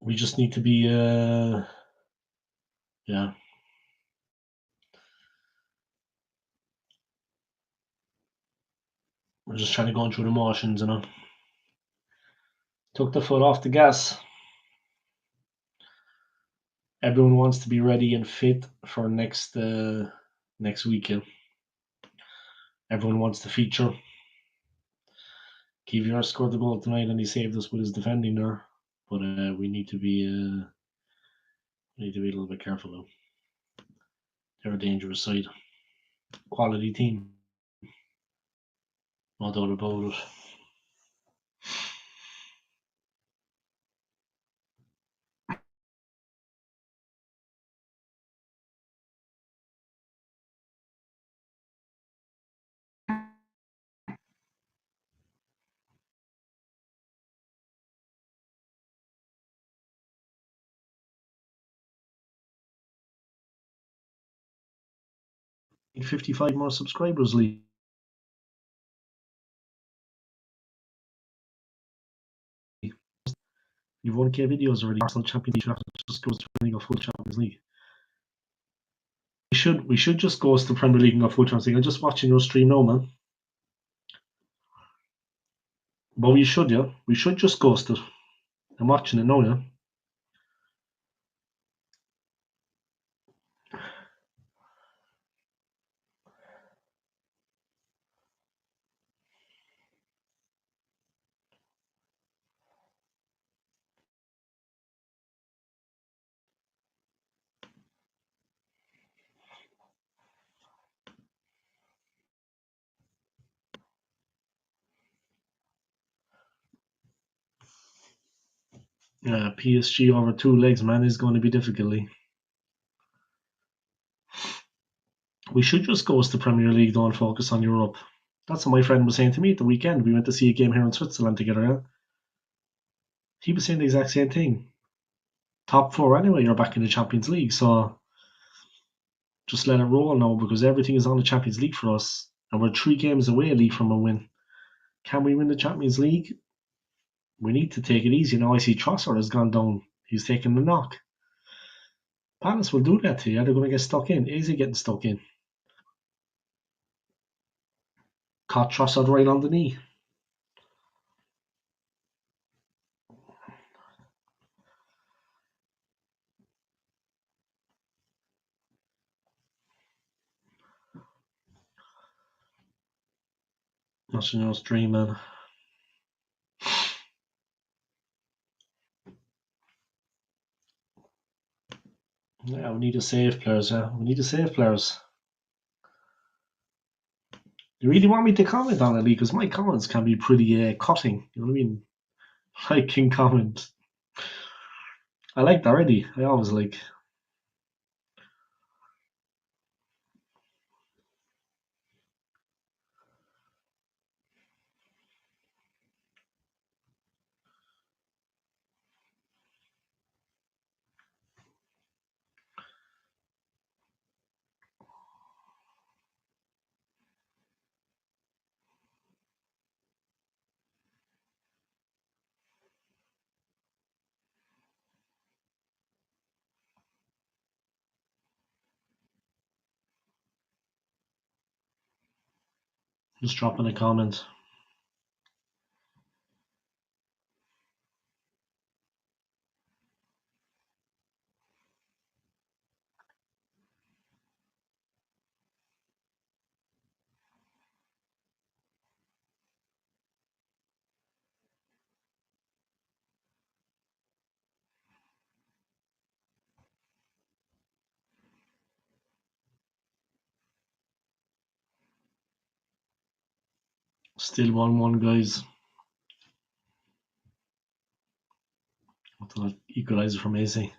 We just need to be, yeah. We're just trying to go through the motions, you know. Took the foot off the gas. Everyone wants to be ready and fit for next weekend. Everyone wants to feature. Kivior scored the goal tonight, and he saved us with his defending there. But we need to be a little bit careful though. They're a dangerous side, quality team, no doubt about it. Need 55 more subscribers, Lee. You've 1K videos already. Arsenal Champions League just goes to Premier League or full Champions League. We should just go to the Premier League and go full Champions League. I'm just watching your stream now, man. But we should, yeah. We should just ghost it. I'm watching it now, yeah. PSG over 2 legs, man, is going to be difficult. We should just go to the Premier League though and focus on Europe. That's what my friend was saying to me at the weekend. We went to see a game here in Switzerland together. Yeah? He was saying the exact same thing. Top four anyway, you're back in the Champions League. So just let it roll now because everything is on the Champions League for us. And we're 3 games away, Lee, from a win. Can we win the Champions League? We need to take it easy. Now I see Trossard has gone down. He's taking the knock. Palace will do that to you. They're going to get stuck in. Easy getting stuck in. Caught Trossard right on the knee. That's your dream, man. Yeah, we need to save players. Yeah, we need to save players. You really want me to comment on it, Lee? Because my comments can be pretty cutting. You know what I mean? I can comment. I liked already. I always like. Just dropping a comment. Still 1-1, guys. What the equaliser from AC.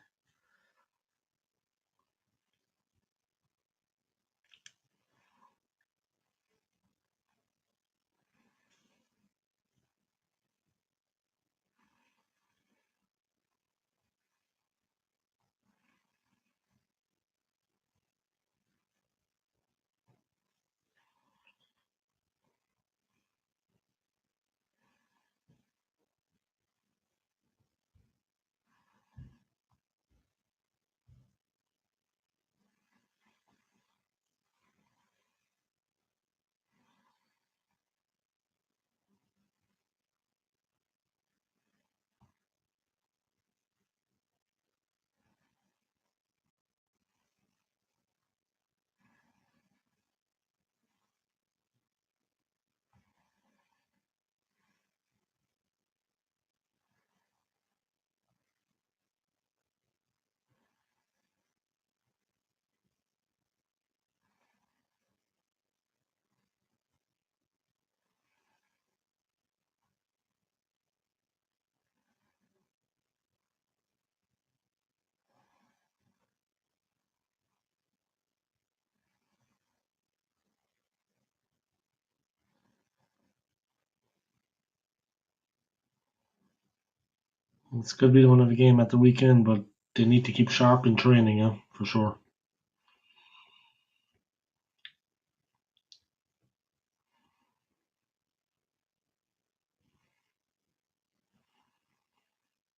It's good we don't have a game at the weekend, but they need to keep sharp in training, yeah, for sure.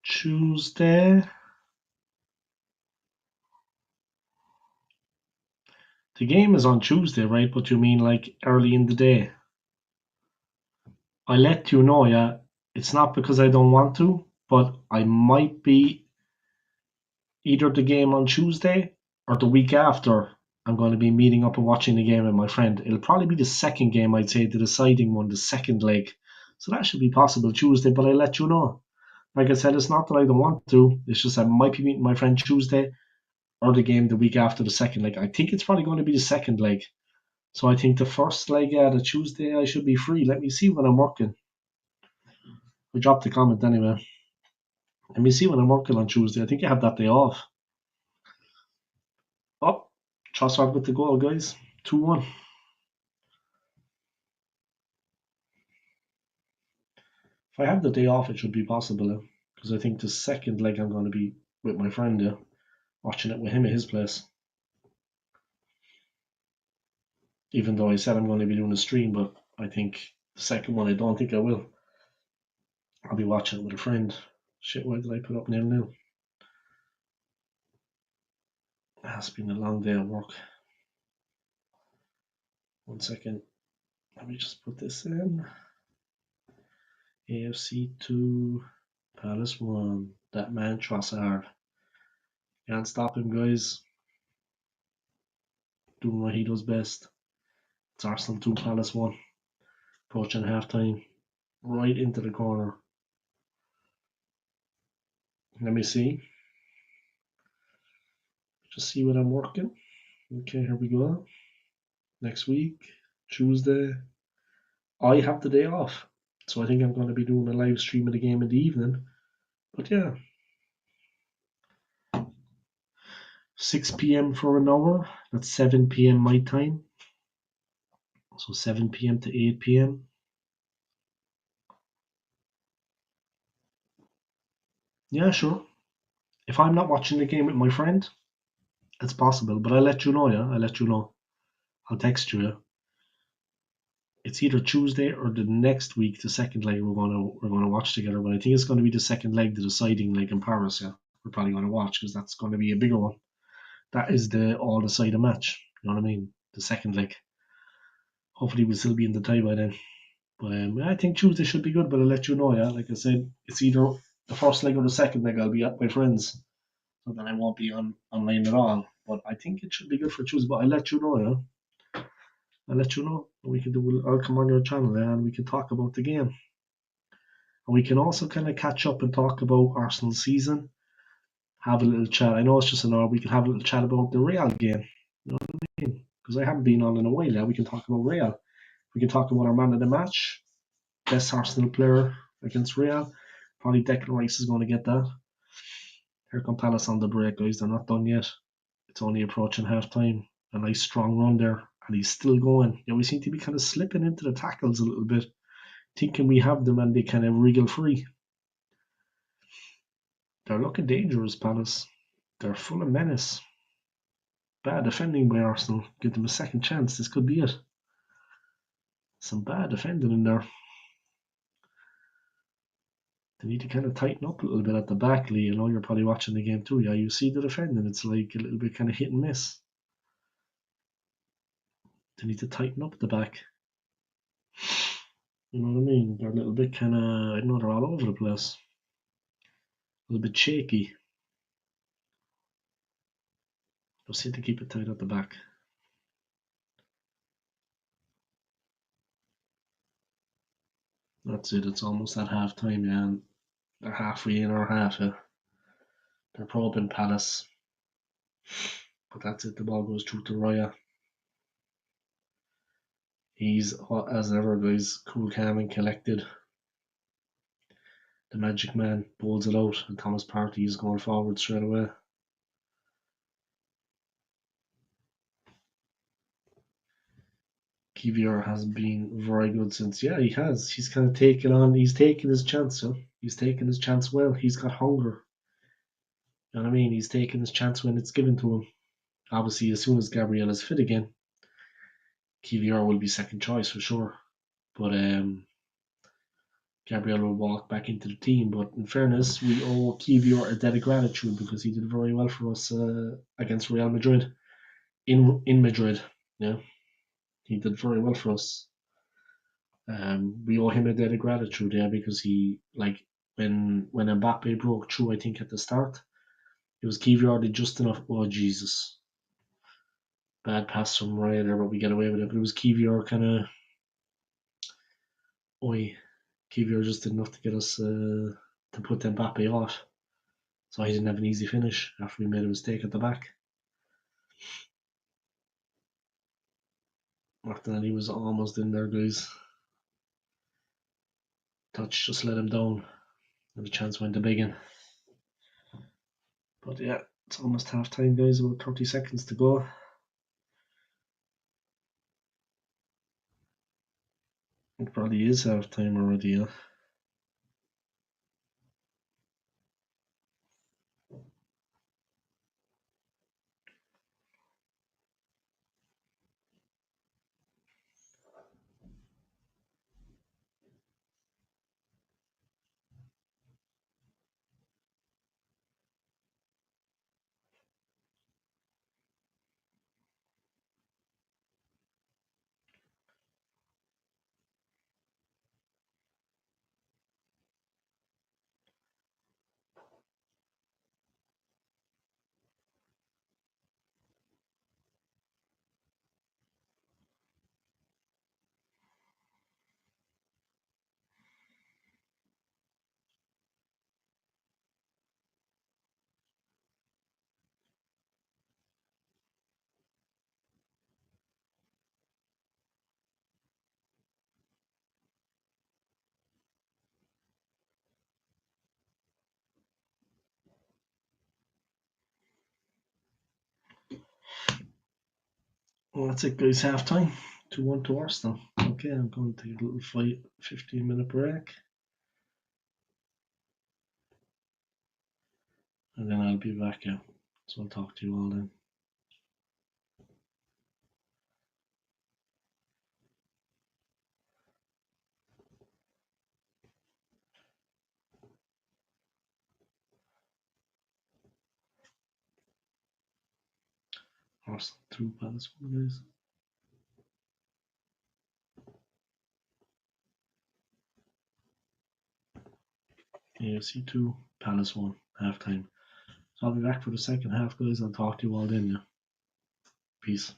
Tuesday. The game is on Tuesday, right? But you mean like early in the day? I let you know, yeah. It's not because I don't want to, but I might be either the game on Tuesday or the week after. I'm going to be meeting up and watching the game with my friend. It'll probably be the second game, I'd say, the deciding one, the second leg. So that should be possible Tuesday, but I'll let you know. Like I said, it's not that I don't want to. It's just I might be meeting my friend Tuesday or the game the week after the second leg. I think it's probably going to be the second leg. So I think the first leg, the Tuesday, I should be free. Let me see when I'm working. I dropped the comment anyway. Let me see when I'm working on Tuesday. I think I have that day off. Oh, Trossard with the goal, guys. 2-1. If I have the day off, it should be possible. Because I think the second leg I'm going to be with my friend, watching it with him at his place. Even though I said I'm going to be doing a stream, but I think the second one, I don't think I will. I'll be watching it with a friend. Shit, why did I put up 0-0? It has been a long day at work. 1 second. Let me just put this in. AFC 2, Palace 1. That man Trossard. Can't stop him, guys. Doing what he does best. It's Arsenal 2, Palace 1. Approaching half time. Right into the corner. Let me see. Just see what I'm working. Okay, here we go. Next week, Tuesday. I have the day off. So I think I'm going to be doing a live stream of the game in the evening. But yeah. 6 p.m. for an hour. That's 7 p.m. my time. So 7 p.m. to 8 p.m. Yeah, sure. If I'm not watching the game with my friend, it's possible. But I'll let you know, yeah? I'll let you know. I'll text you, yeah? It's either Tuesday or the next week, the second leg we're gonna watch together. But I think it's gonna be the second leg, the deciding leg in Paris, yeah. We're probably gonna watch because that's gonna be a bigger one. That is the all deciding match. You know what I mean? The second leg. Hopefully we'll still be in the tie by then. But I think Tuesday should be good, but I'll let you know, yeah. Like I said, it's either the first leg or the second leg I'll be at my friends. So then I won't be online at all. But I think it should be good for Tuesday. But I'll let you know, yeah. I'll let you know. We can do. I'll come on your channel, yeah, and we can talk about the game. And we can also kind of catch up and talk about Arsenal's season. Have a little chat. I know it's just an hour. We can have a little chat about the Real game. You know what I mean? Because I haven't been on in a while. Yeah, we can talk about Real. We can talk about our man of the match, best Arsenal player against Real. Probably Declan Rice is going to get that. Here come Palace on the break, guys. They're not done yet. It's only approaching half time. A nice strong run there, and he's still going. Yeah, we seem to be kind of slipping into the tackles a little bit, thinking we have them and they kind of wriggle free. They're looking dangerous, Palace. They're full of menace. Bad defending by Arsenal. Give them a second chance. This could be it. Some bad defending in there. They need to kind of tighten up a little bit at the back, Lee. I know you're probably watching the game too. Yeah, you see the defending. It's like a little bit kind of hit and miss. They need to tighten up the back. You know what I mean? They're a little bit kind of, I know they're all over the place. A little bit shaky. Just need to keep it tight at the back. That's it. It's almost at half time, yeah. And they're halfway in our half, yeah. They're probing Palace. But that's it. The ball goes through to Raya. He's, as ever, guys, cool, calm, and collected. The magic man bowls it out, and Thomas Partey is going forward straight away. Kivior has been very good since. Yeah, he has. He's kind of taken on. He's taken his chance. So he's taken his chance well. He's got hunger. You know what I mean? He's taken his chance when it's given to him. Obviously, as soon as Gabriel is fit again, Kivior will be second choice for sure. But Gabriel will walk back into the team. But in fairness, we owe Kivior a debt of gratitude because he did very well for us against Real Madrid in Madrid. Yeah, he did very well for us. We owe him a debt of gratitude, yeah, because he, like, when Mbappe broke through, I think at the start, it was Kivior did just enough. Oh Jesus, bad pass from Raya there, but we get away with it. But it was Kivior kind of, Kivior just did enough to get us to put Mbappe off. So he didn't have an easy finish after we made a mistake at the back. Martinelli was almost in there, guys. Touch just let him down, and the chance went to Biggin. But yeah, it's almost half time, guys. About 30 seconds to go. It probably is half time already, yeah. Well, that's it, guys. Half time. 2-1 to Arsenal. Okay, I'm going to take a little 15-minute break. And then I'll be back, yeah. So I'll talk to you all then. Arsenal 2, Palace 1, guys. AFC 2, Palace 1, half time. So I'll be back for the second half, guys. I'll talk to you all then, yeah. Peace.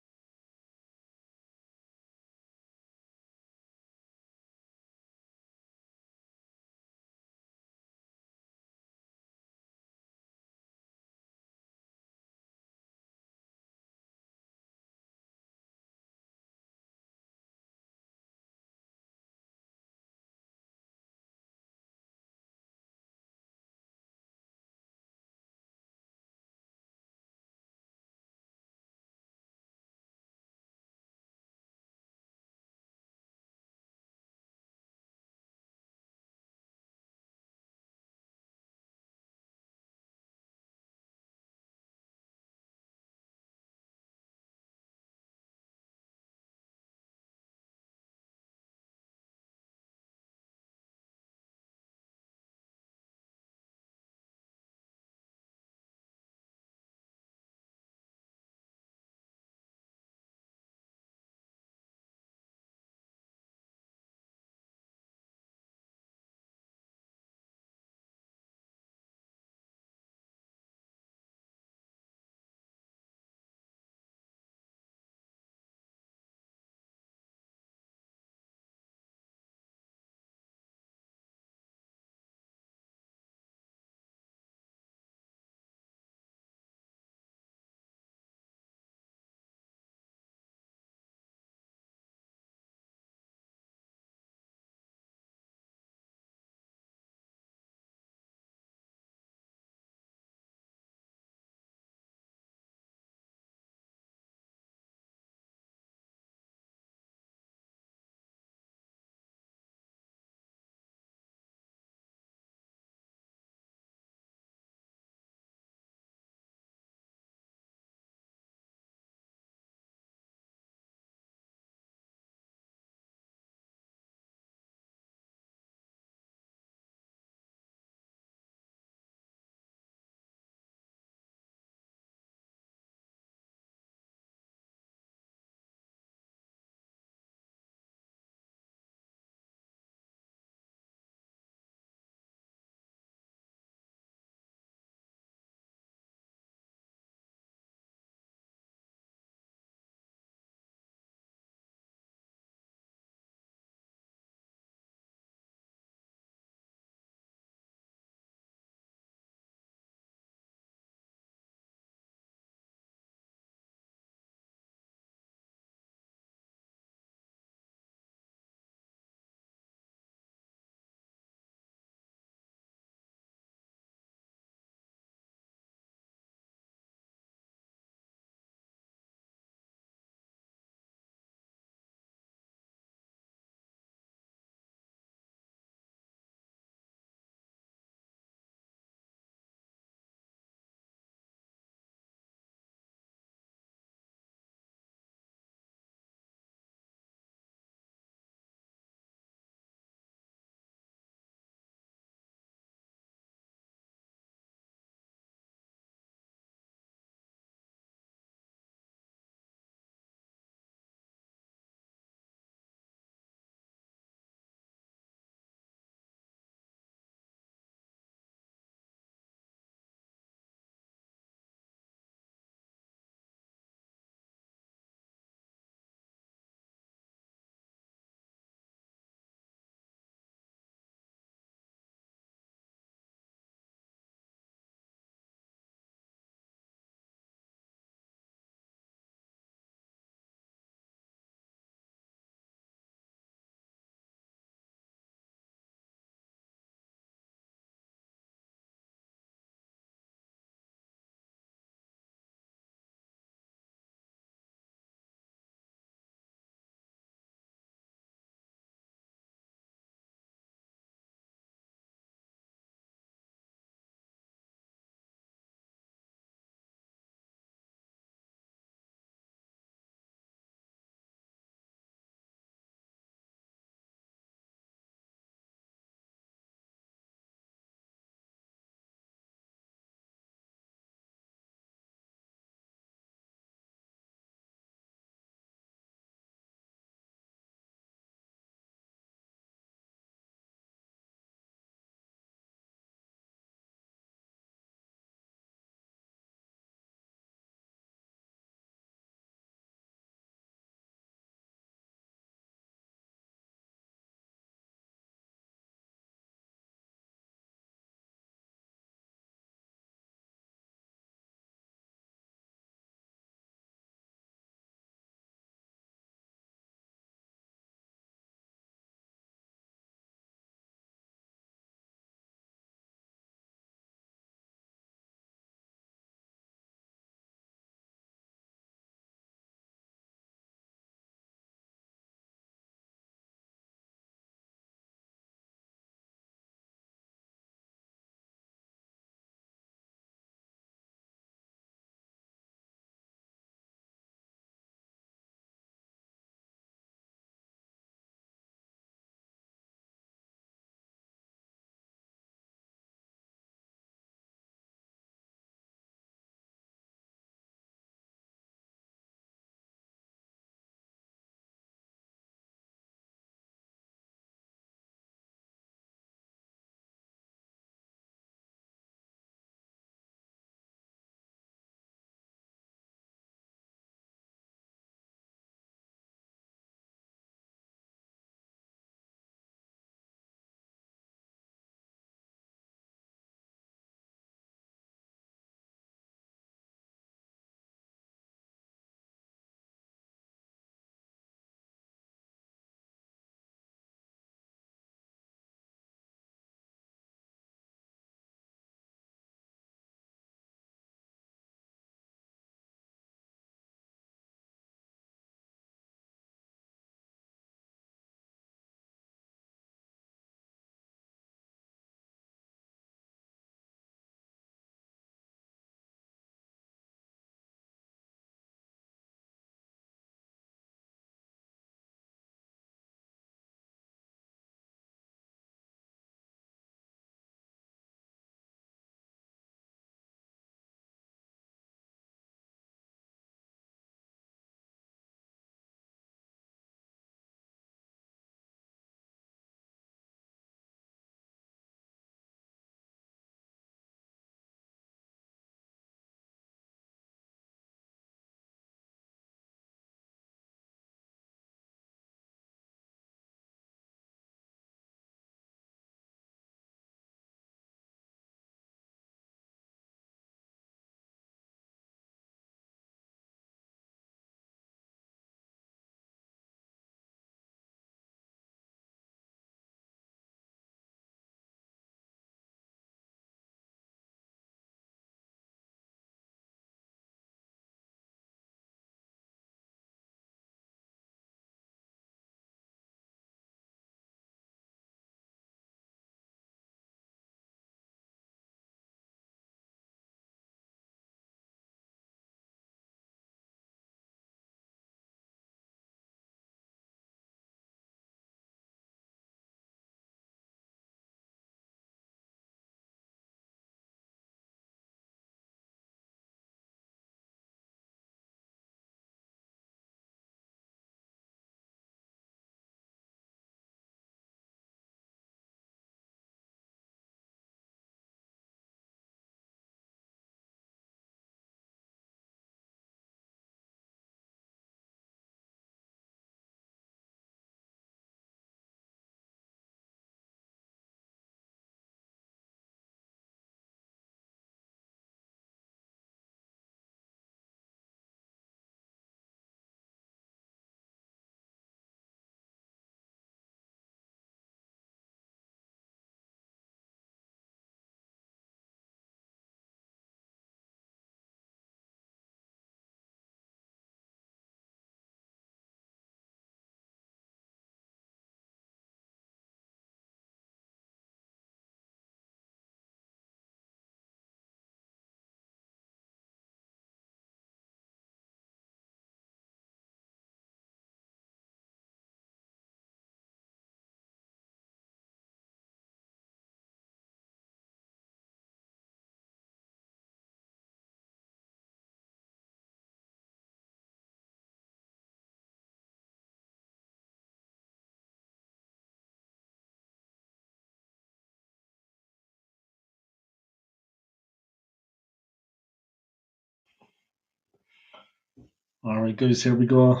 Alright guys, here we go.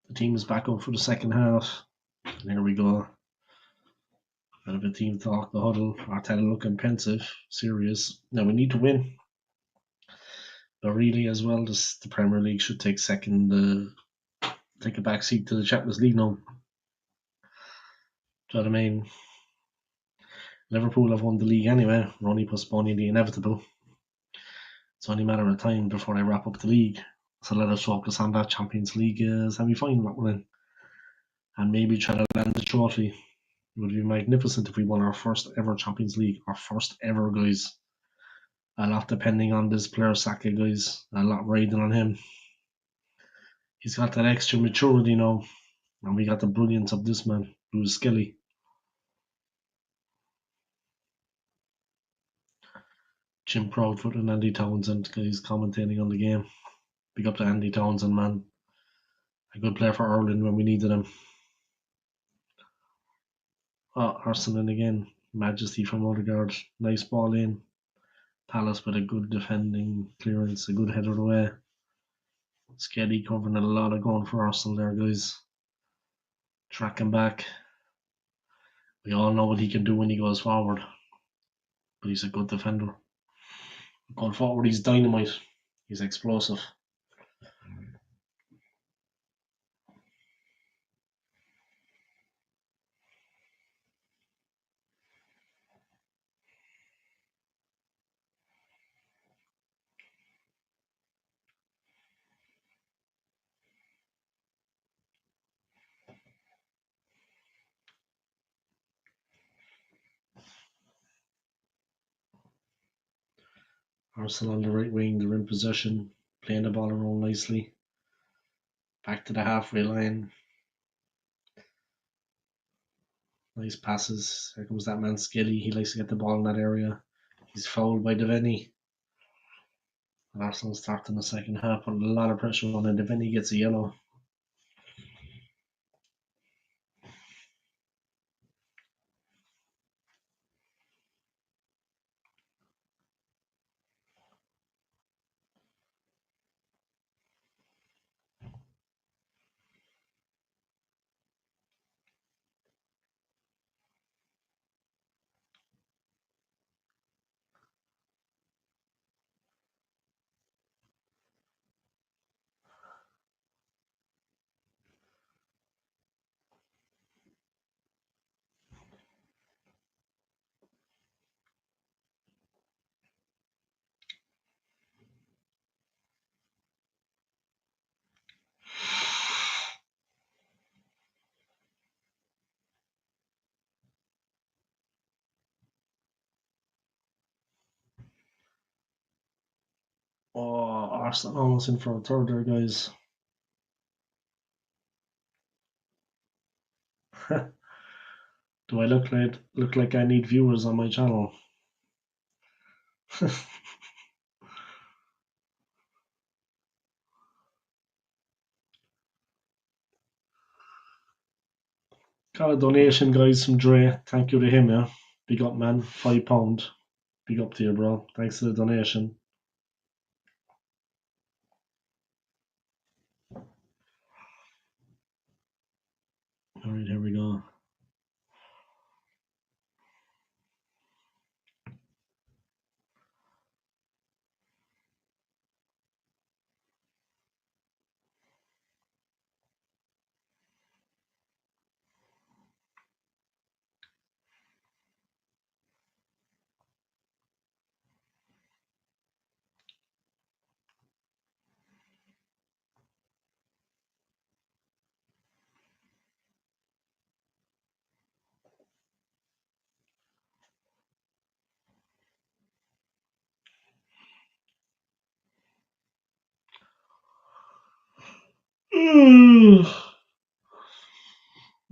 The team is back up for the second half. And here we go. Bit of a team talk, the huddle. Arteta looking pensive, serious. Now we need to win. But really as well, the Premier League should take take a back seat to the Champions League now. Do you know what I mean? Liverpool have won the league anyway. We're only postponing the inevitable. It's only a matter of time before they wrap up the league. So let us focus on that Champions League semi-final that we're in. And maybe try to land the trophy. It would be magnificent if we won our first ever Champions League. Our first ever, guys. A lot depending on this player, Saka, guys. A lot riding on him. He's got that extra maturity now. And we got the brilliance of this man, who's Skelly. Jim Proudfoot and Andy Townsend, guys, commentating on the game. Big up to Andy Townsend, man. A good player for Ireland when we needed him. Oh, Arsenal again. Majesty from Odegaard. Nice ball in. Palace with a good defending clearance, a good header away. Skelly covering a lot of ground for Arsenal there, guys. Tracking back. We all know what he can do when he goes forward. But he's a good defender. Going forward, he's dynamite. He's explosive. Arsenal on the right wing, they're in possession, playing the ball around nicely. Back to the halfway line. Nice passes. Here comes that man Skelly. He likes to get the ball in that area. He's fouled by Devaney. Arsenal starting the second half, putting a lot of pressure on him. Devaney gets a yellow. Oh, Arsenal almost in for a third there, guys. Do I look like I need viewers on my channel? Got a donation, guys, from Dre. Thank you to him, yeah. Big up, man. £5. Big up to you, bro. Thanks for the donation. Alright, here we go.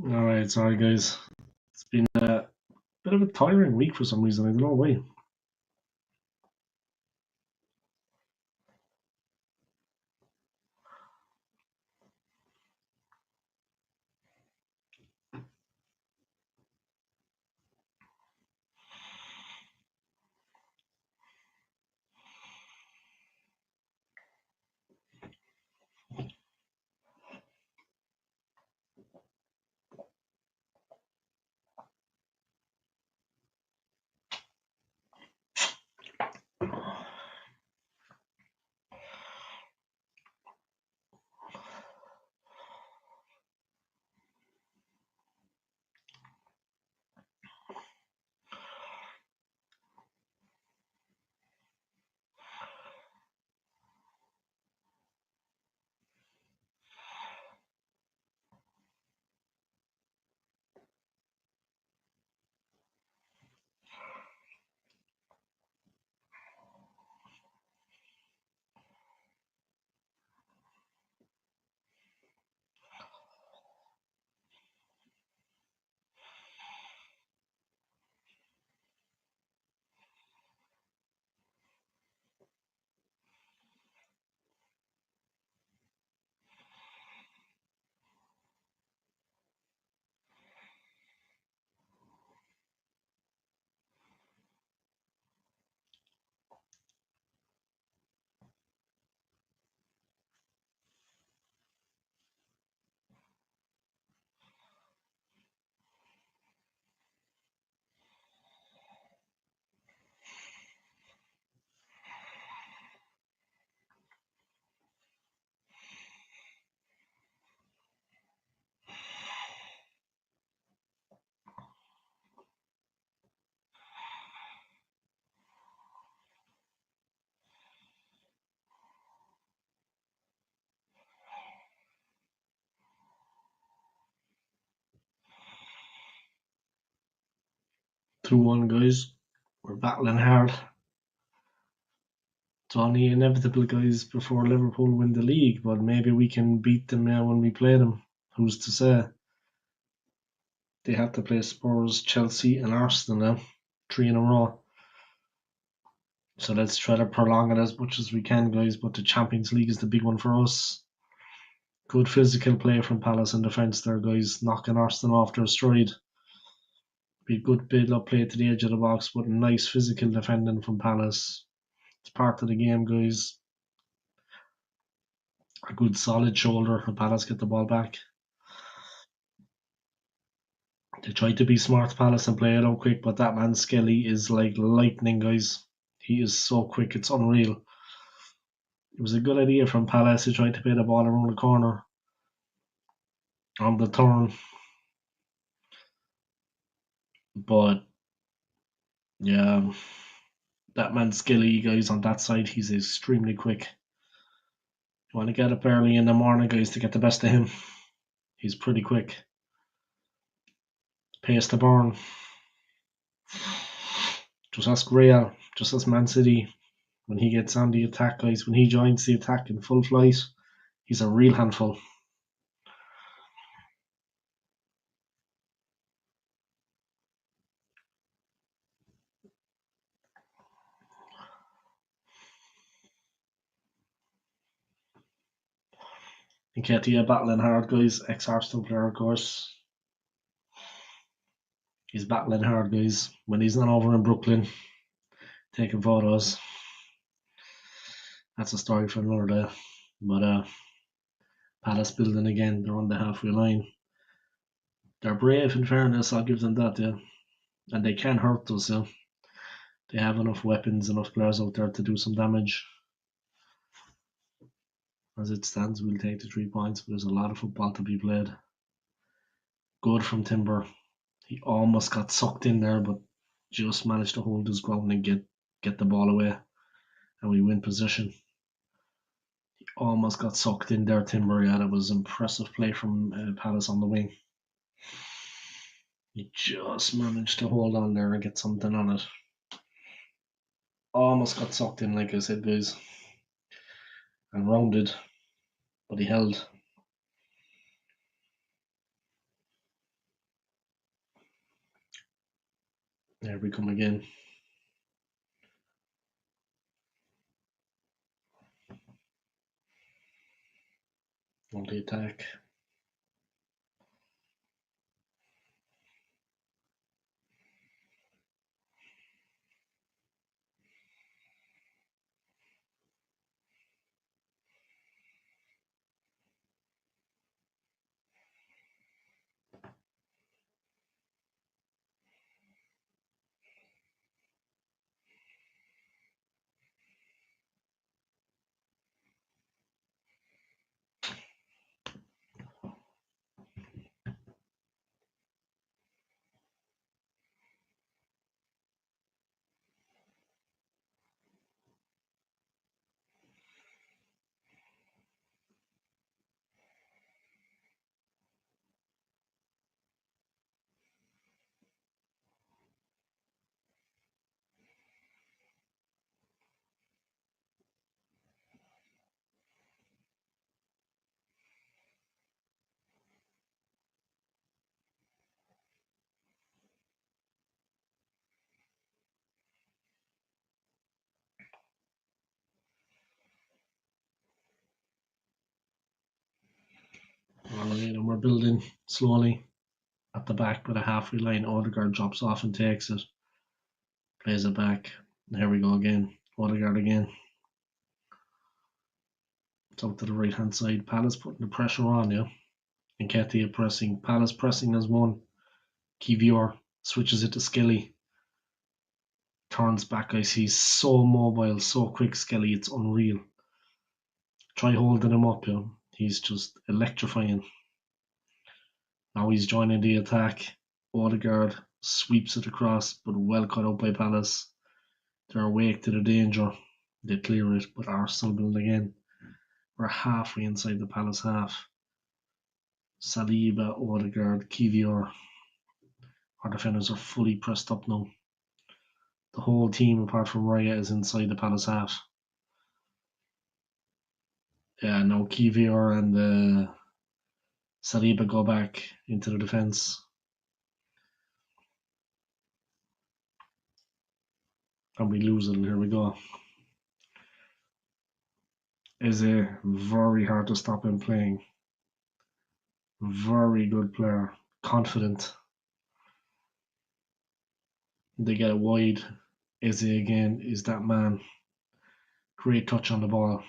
Alright, sorry, guys. It's been a bit of a tiring week for some reason. I don't know why. 2-1, guys. We're battling hard. It's only inevitable, guys, before Liverpool win the league, but maybe we can beat them now when we play them. Who's to say? They have to play Spurs, Chelsea, and Arsenal now, 3 in a row. So let's try to prolong it as much as we can, guys. But the Champions League is the big one for us. Good physical play from Palace in defence there, guys, knocking Arsenal off their stride. Be a good build-up play to the edge of the box, but nice physical defending from Palace. It's part of the game, guys. A good solid shoulder, and Palace get the ball back. They tried to be smart, Palace, and play it out quick, but that man Skelly is like lightning, guys. He is so quick, it's unreal. It was a good idea from Palace to try to play the ball around the corner on the turn. But yeah, that man Skelly, guys, on that side, he's extremely quick. You want to get up early in the morning, guys, to get the best of him. He's pretty quick. Pace to burn. Just ask Real, just ask Man City. When he gets on the attack, guys, when he joins the attack in full flight, he's a real handful. Nketiah battling hard, guys. Ex-Arsenal player, of course. He's battling hard, guys. When he's not over in Brooklyn taking photos, that's a story for another day. But Palace building again. They're on the halfway line. They're brave, in fairness. I'll give them that, yeah. And they can hurt us, yeah. They have enough weapons, enough players out there to do some damage. As it stands, we'll take the 3 points, but there's a lot of football to be played. Good from Timber. He almost got sucked in there, but just managed to hold his ground and get the ball away. And we win position. He almost got sucked in there, Timber. Yeah, that was impressive play from Palace on the wing. He just managed to hold on there and get something on it. Almost got sucked in, like I said, guys. And rounded, but he held. There we come again. On the attack. Alright, and we're building slowly at the back with a halfway line. Odegaard drops off and takes it. Plays it back. Here we go again. Odegaard again. It's out to the right hand side. Palace putting the pressure on you. Nketiah pressing. Palace pressing as one. Kivior switches it to Skelly. Turns back, guys. He's so mobile, so quick, Skelly. It's unreal. Try holding him up, yeah. He's just electrifying. Now he's joining the attack. Odegaard sweeps it across, but well cut out by Palace. They're awake to the danger. They clear it, but Arsenal build again. We're halfway inside the Palace half. Saliba, Odegaard, Kivior. Our defenders are fully pressed up now. The whole team, apart from Raya, is inside the Palace half. Yeah, now Kivior and Saliba go back into the defence. And we lose it, and here we go. Is a very hard to stop him playing. Very good player. Confident. They get it wide. Eze again is that man. Great touch on the ball.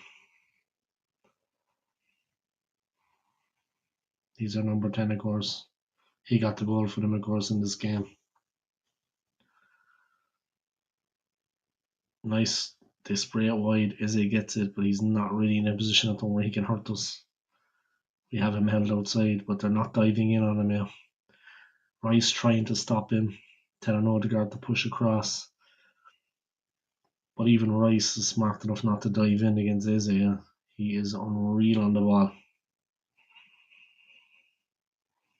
He's our number 10, of course. He got the goal for them, of course, in this game. Nice. They spray it wide. Eze gets it, but he's not really in a position at the where he can hurt us. We have him held outside, but they're not diving in on him now. Rice trying to stop him, telling Odegaard to push across. But even Rice is smart enough not to dive in against Eze. Yeah? He is unreal on the ball.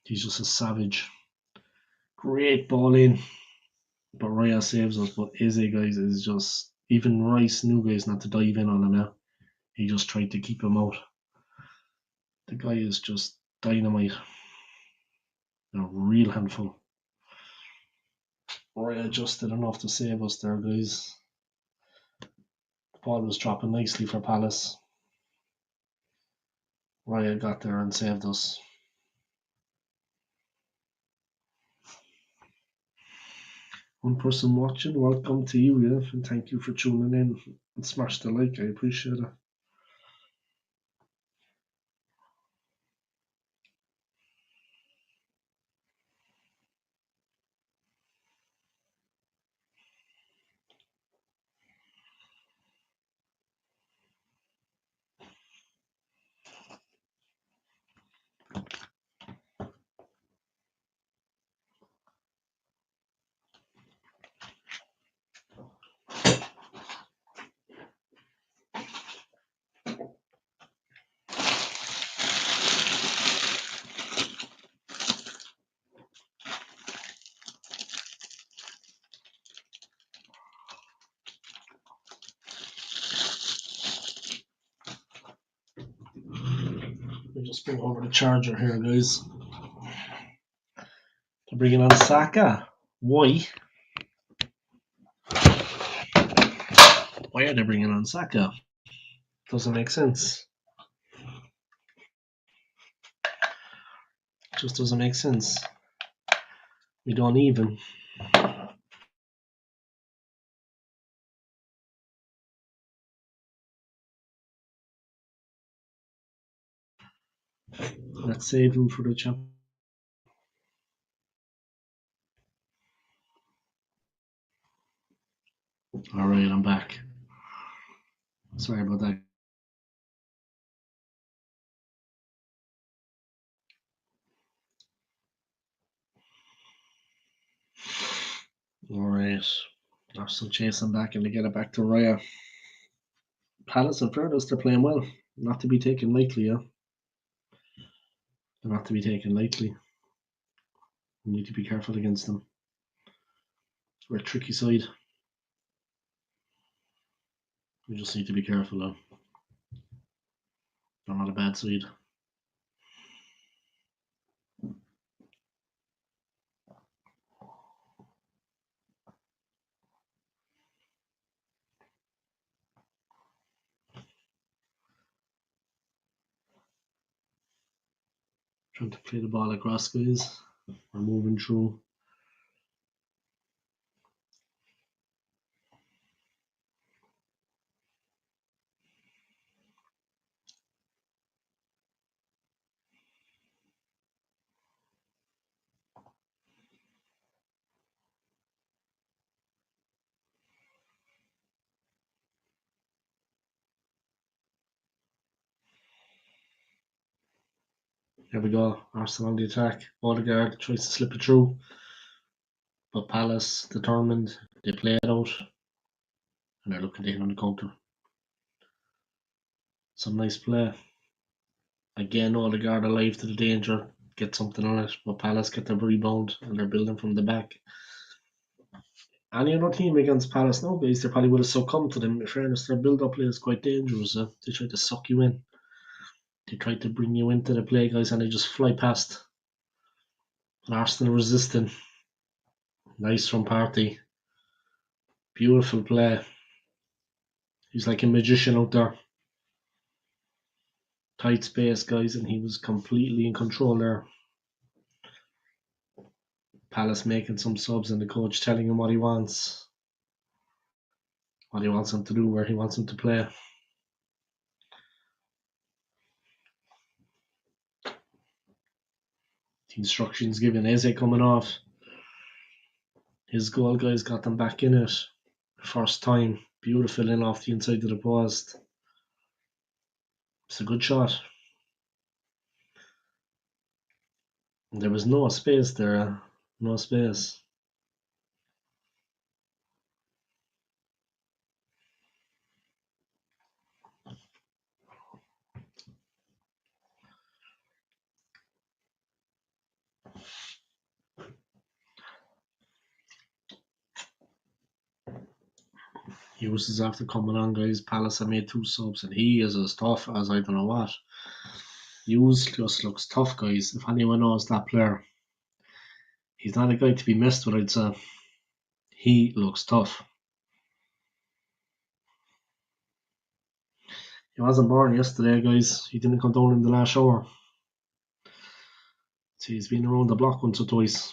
He's just a savage. Great ball in. But Raya saves us. But Eze, guys, is just... Even Rice knew, guys, not to dive in on him now. He just tried to keep him out. The guy is just dynamite. A real handful. Raya just did enough to save us there, guys. The ball was dropping nicely for Palace. Raya got there and saved us. One person watching, welcome to you, yeah, and thank you for tuning in and smash the like. I appreciate it. Let me just bring over the charger here, guys. They're bringing on Saka. Why? Why are they bringing on Saka? Doesn't make sense. Just doesn't make sense. We don't even. Let's save him for the champ. Alright, I'm back. Sorry about that. Alright. Arsenal chasing back and they get it back to Raya. Palace and fairness, they're playing well. Not to be taken lightly, yeah. They're not to be taken lightly. We need to be careful against them. We're a tricky side. We just need to be careful now. They're not a bad side. Trying to play the ball across, guys. We're moving through. Here we go. Arsenal on the attack. Odegaard tries to slip it through. But Palace, determined, they play it out. And they're looking to hit on the counter. Some nice play. Again, Odegaard alive to the danger. Get something on it. But Palace get the rebound and they're building from the back. any other team against Palace now, guys, they probably would have succumbed to them. In fairness, their build-up play is quite dangerous. They try to suck you in. They try to bring you into the play, guys, and they just fly past. And Arsenal resisting. Nice from Partey. Beautiful play. He's like a magician out there. Tight space, guys, and he was completely in control there. Palace making some subs and the coach telling him what he wants. What he wants him to do, where he wants him to play. The instructions given. Eze coming off. His goal, guys, got them back in it. First time. Beautiful in off the inside of the post. It's a good shot. There was no space there. No space. Hughes is after coming on, guys. Palace have made 2 subs, and he is as tough as I don't know what. Hughes just looks tough, guys. If anyone knows that player, he's not a guy to be messed with, I'd say. He looks tough. He wasn't born yesterday, guys. He didn't come down in the last hour. See, he's been around the block once or twice.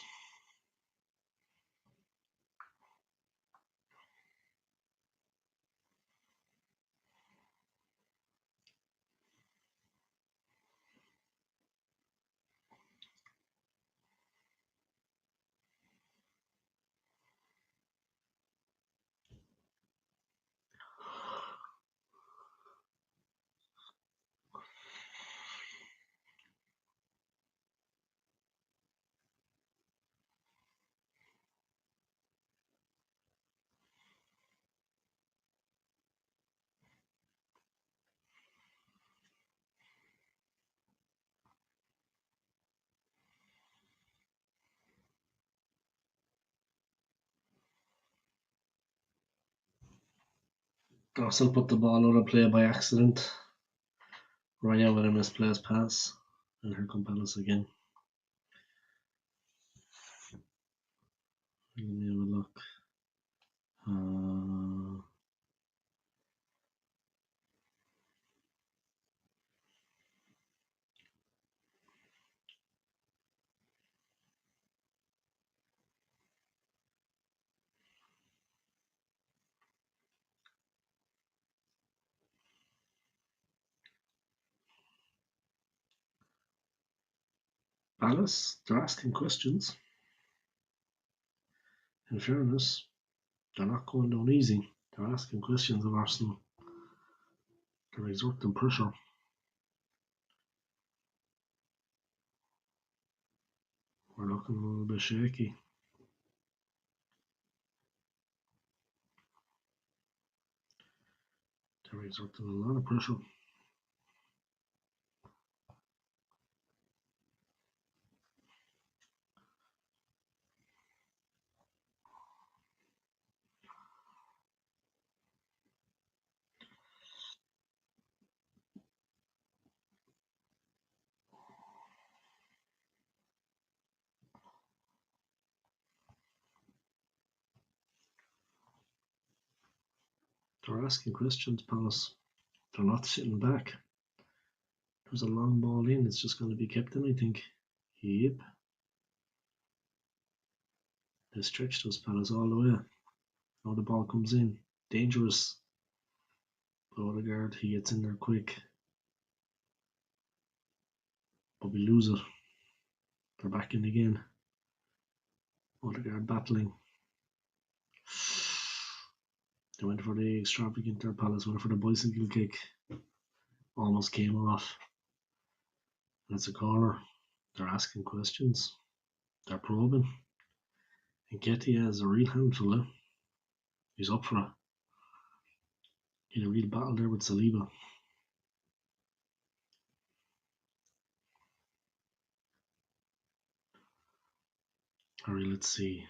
Arsenal put the ball out of play by accident. Raya with a misplaced pass. And here come Palace again. Let me have a look. Palace, they're asking questions. In fairness, they're not going down easy. They're asking questions of Arsenal. They're exerting pressure. We're looking a little bit shaky. They're exerting a lot of pressure. They're asking questions, Palace. They're not sitting back. There's a long ball in. It's just going to be kept in, I think. Yep. They stretched those Palace all the way. Now the ball comes in. Dangerous. But Odegaard, he gets in there quick. But we lose it. They're back in again. Odegaard battling. They went for the extravagant there, Palace went for the bicycle kick. Almost came off. That's a corner. They're asking questions. They're probing. And Nketiah is a real handful. He's up for it. In a real battle there with Saliba. Alright, let's see.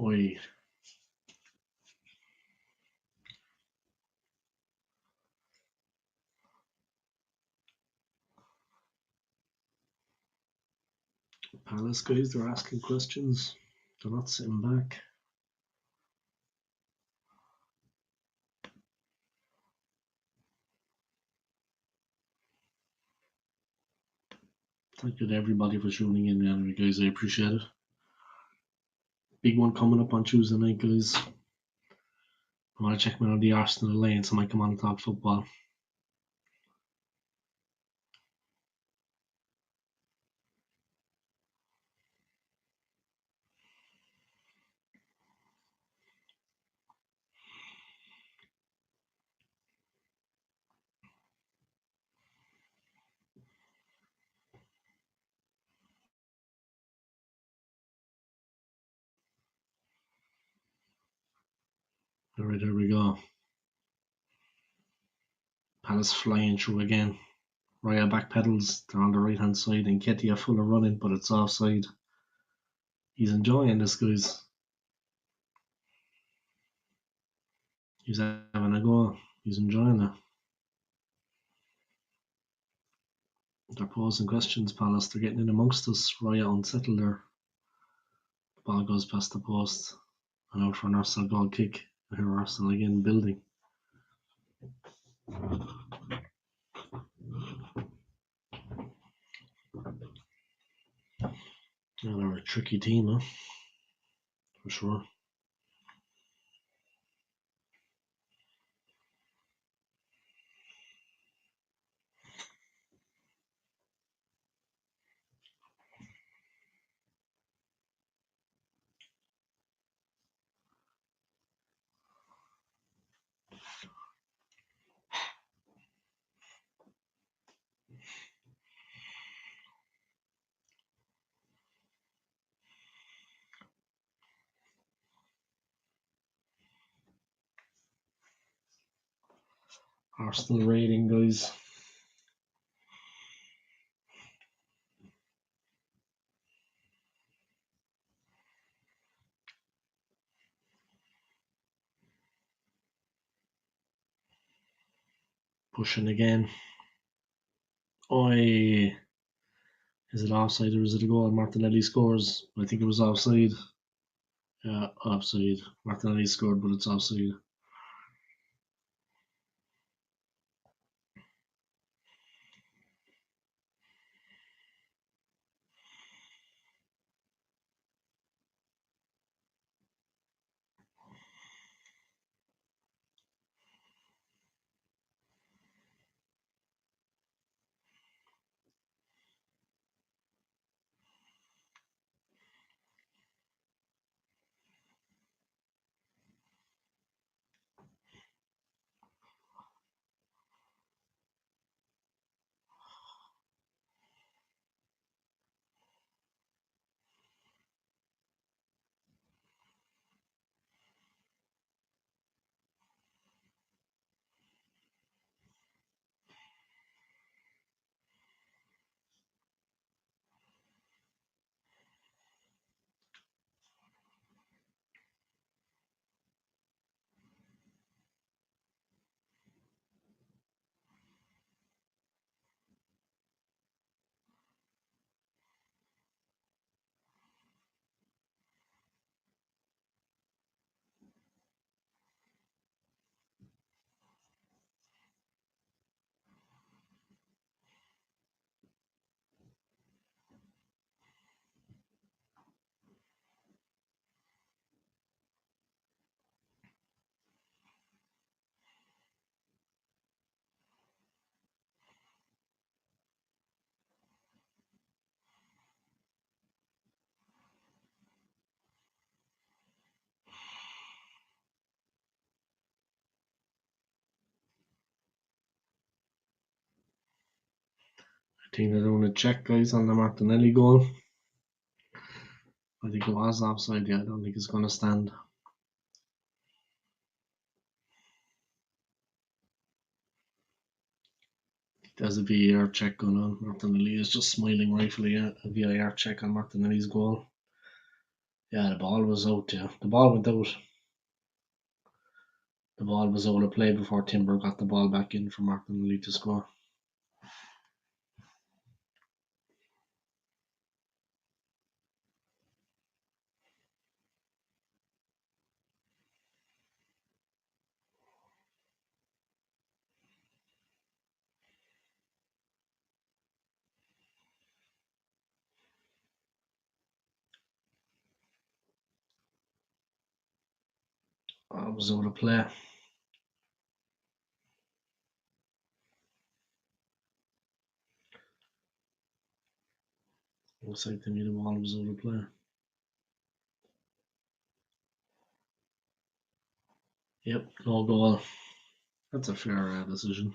Oi. Palace guys, they're asking questions. They're not sitting back. Thank you to everybody for tuning in, anyway, guys. I appreciate it. Big one coming up on Tuesday night, guys. I want to check me on the Arsenal Alliance. I might come on and talk football. Alright, there we go. Palace flying through again. Raya backpedals. They're on the right hand side, and Ketia full of running, but it's offside. He's enjoying this, guys. He's having a go. He's enjoying it. They're posing questions, Palace. They're getting in amongst us. Raya unsettled there. The ball goes past the post. And out for an Arsenal goal kick. Here Arsenal again building. Yeah, they're a tricky team, huh? For sure. Arsenal raiding, guys. Pushing again. Oi. Is it offside or is it a goal? Martinelli scores. I think it was offside. Yeah, offside. Martinelli scored, but it's offside. I think they're doing a check, guys, on the Martinelli goal. I think it was offside. Yeah, I don't think it's going to stand. There's a VAR check going on. Martinelli is just smiling rightfully at a VAR check on Martinelli's goal. Yeah, the ball was out. Yeah, the ball went out. The ball was out of play before Timber got the ball back in for Martinelli to score. It was out of play. Looks like to me the ball was out of play. Yep, no goal. That's a fair decision.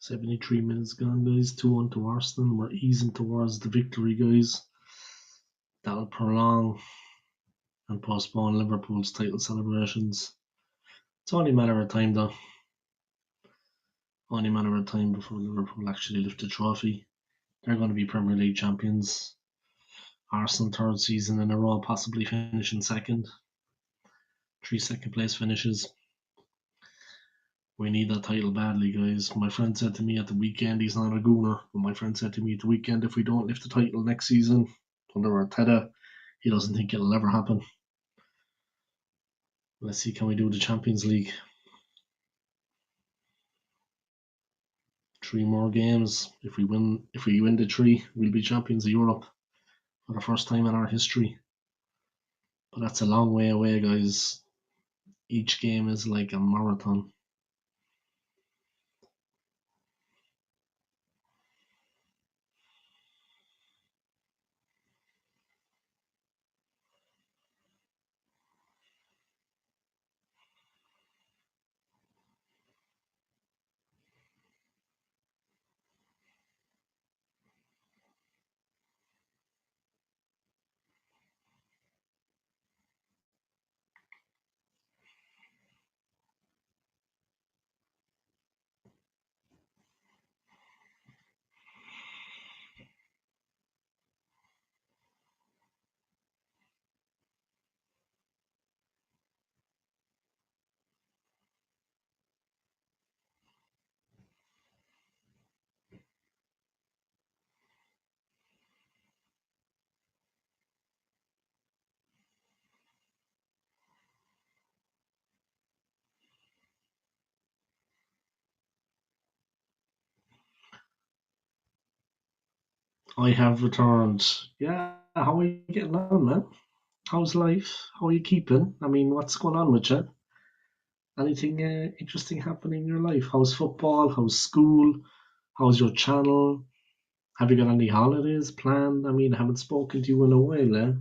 "73 minutes gone, guys. 2-1 to Arsenal. We're easing towards the victory, guys. That'll prolong and postpone Liverpool's title celebrations. It's only a matter of time, though. Only a matter of time before Liverpool actually lift the trophy. They're going to be Premier League champions. Arsenal third season in a row, possibly finishing second. 3 second place finishes. We need that title badly, guys. My friend said to me at the weekend, he's not a gooner, but my friend said to me at the weekend, if we don't lift the title next season under Arteta, he doesn't think it'll ever happen. Let's see, can we do the Champions League? 3 more games. If we win the 3, we'll be champions of Europe for the first time in our history. But that's a long way away, guys. Each game is like a marathon. I have returned. Yeah, how are you getting on, man? How's life? How are you keeping? I mean, what's going on with you? Anything interesting happening in your life? How's football? How's school? How's your channel? Have you got any holidays planned? I mean, I haven't spoken to you in a while, eh?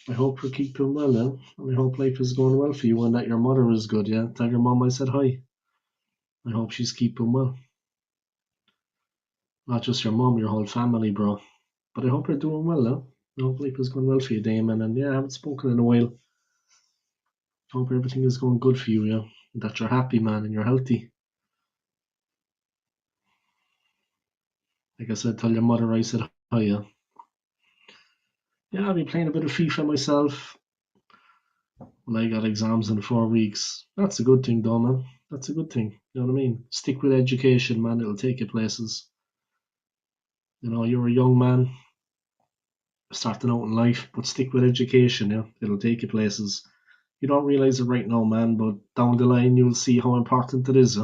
I hope you're keeping well, eh? And I hope life is going well for you and that your mother is good, yeah? Tell your mom I said hi. I hope she's keeping well. Not just your mom, your whole family, bro. But I hope you're doing well, eh? I hope life is going well for you, Damon. And yeah, I haven't spoken in a while. I hope everything is going good for you, yeah? And that you're happy, man, and you're healthy. Like I said, tell your mother I said hi, yeah? Yeah, I've been playing a bit of FIFA myself. When I got exams in 4 weeks. That's a good thing, though, man. That's a good thing. You know what I mean? Stick with education, man. It'll take you places. You know, you're a young man starting out in life, but stick with education, yeah. It'll take you places. You don't realize it right now, man, but down the line you'll see how important it is.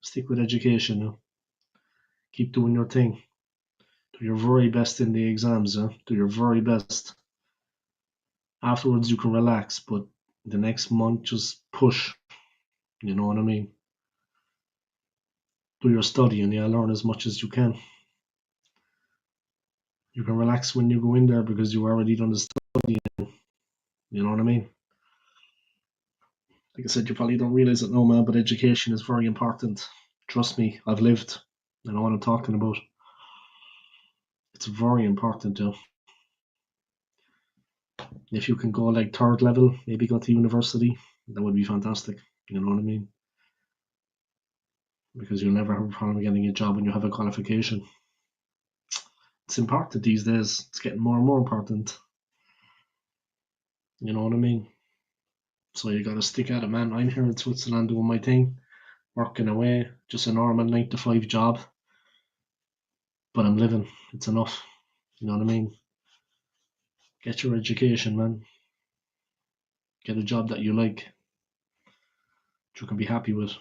Stick with education, yeah. Keep doing your thing. Do your very best in the exams, yeah? Do your very best. Afterwards, you can relax, but the next month, just push. You know what I mean? Do your studying, yeah? Learn as much as you can. You can relax when you go in there because you already done the studying. You know what I mean? Like I said, you probably don't realize it now, man, but education is very important. Trust me, I've lived. I know what I'm talking about. It's very important, too. If you can go like third level, maybe go to university, that would be fantastic. You know what I mean? Because you'll never have a problem getting a job when you have a qualification. It's important these days. It's getting more and more important. You know what I mean? So you gotta stick at it, man. I'm here in Switzerland doing my thing, working away, just a normal 9 to 5 job, but I'm living. It's enough. You know what I mean? Get your education, man. Get a job that you like, that you can be happy with.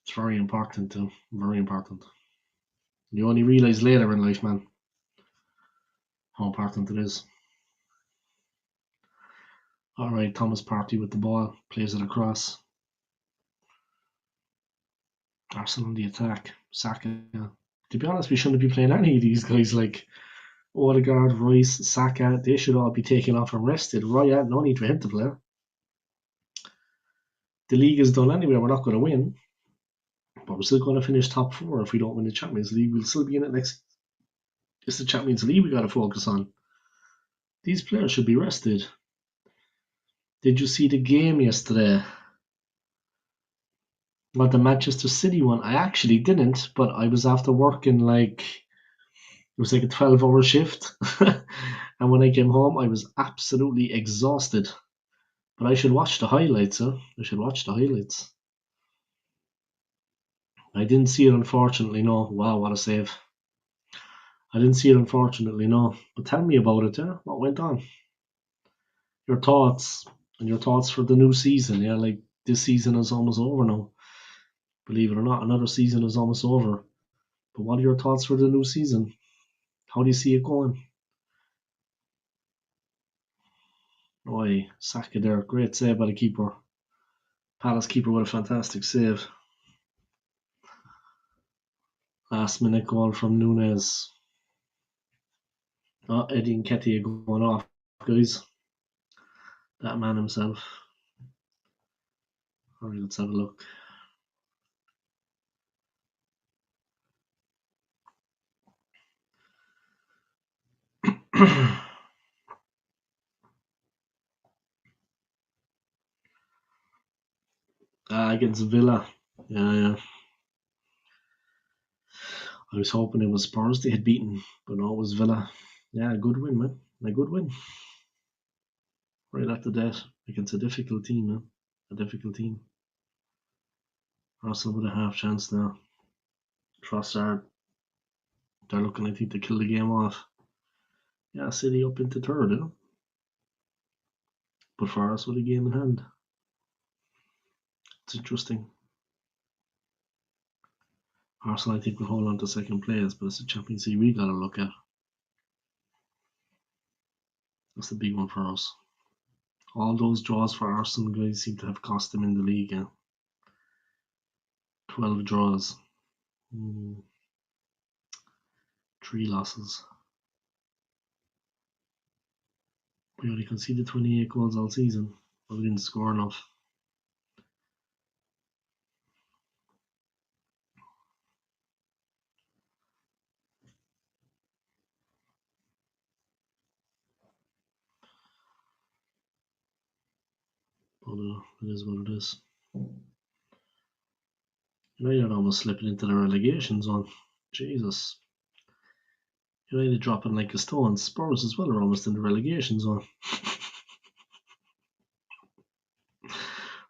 It's very important too. Very important. You only realise later in life, man, how important it is. Alright, Thomas Partey with the ball, plays it across. Arsenal on the attack. Saka. To be honest, we shouldn't be playing any of these guys like Odegaard, Rice, Saka. They should all be taken off and rested. Roya, no need for him to play. The league is done anyway. We're not going to win, but we're still going to finish top 4 if we don't win the Champions League. We'll still be in it next. It's the Champions League we got to focus on. These players should be rested. Did you see the game yesterday? Well, the Manchester City one. I actually didn't, but I was after working like it was like a 12-hour shift. And when I came home, I was absolutely exhausted. But I should watch the highlights, huh? I should watch the highlights. I didn't see it, unfortunately, no. Wow, what a save. I didn't see it, unfortunately, no. But tell me about it, yeah? What went on? Your thoughts, and your thoughts for the new season, yeah? Like, this season is almost over now. Believe it or not, another season is almost over. But what are your thoughts for the new season? How do you see it going? Oi, Saka there. Great save by the keeper. Palace keeper with a fantastic save. Last minute goal from Nunes. Oh, Eddie Nketiah going off, guys. That man himself. Alright, let's have a look. Against Villa. Yeah. I was hoping it was Spurs they had beaten, but no, it was Villa. Yeah, a good win, man. A good win. Right after that, against a difficult team, man. A difficult team. Arsenal with a half chance now. Trossard. They're looking, I think, to kill the game off. Yeah, City up into third, yeah. But for us with a game in hand. It's interesting. Arsenal, I think, will hold on to second place, but it's the Champions League we gotta look at. That's the big one for us. All those draws for Arsenal guys seem to have cost them in the league. Yeah. 12 draws. 3 losses. We only conceded 28 goals all season, but we didn't score enough. But it is what it is. United almost slipping into the relegation zone. Jesus. United dropping like a stone. Spurs as well are almost in the relegation zone.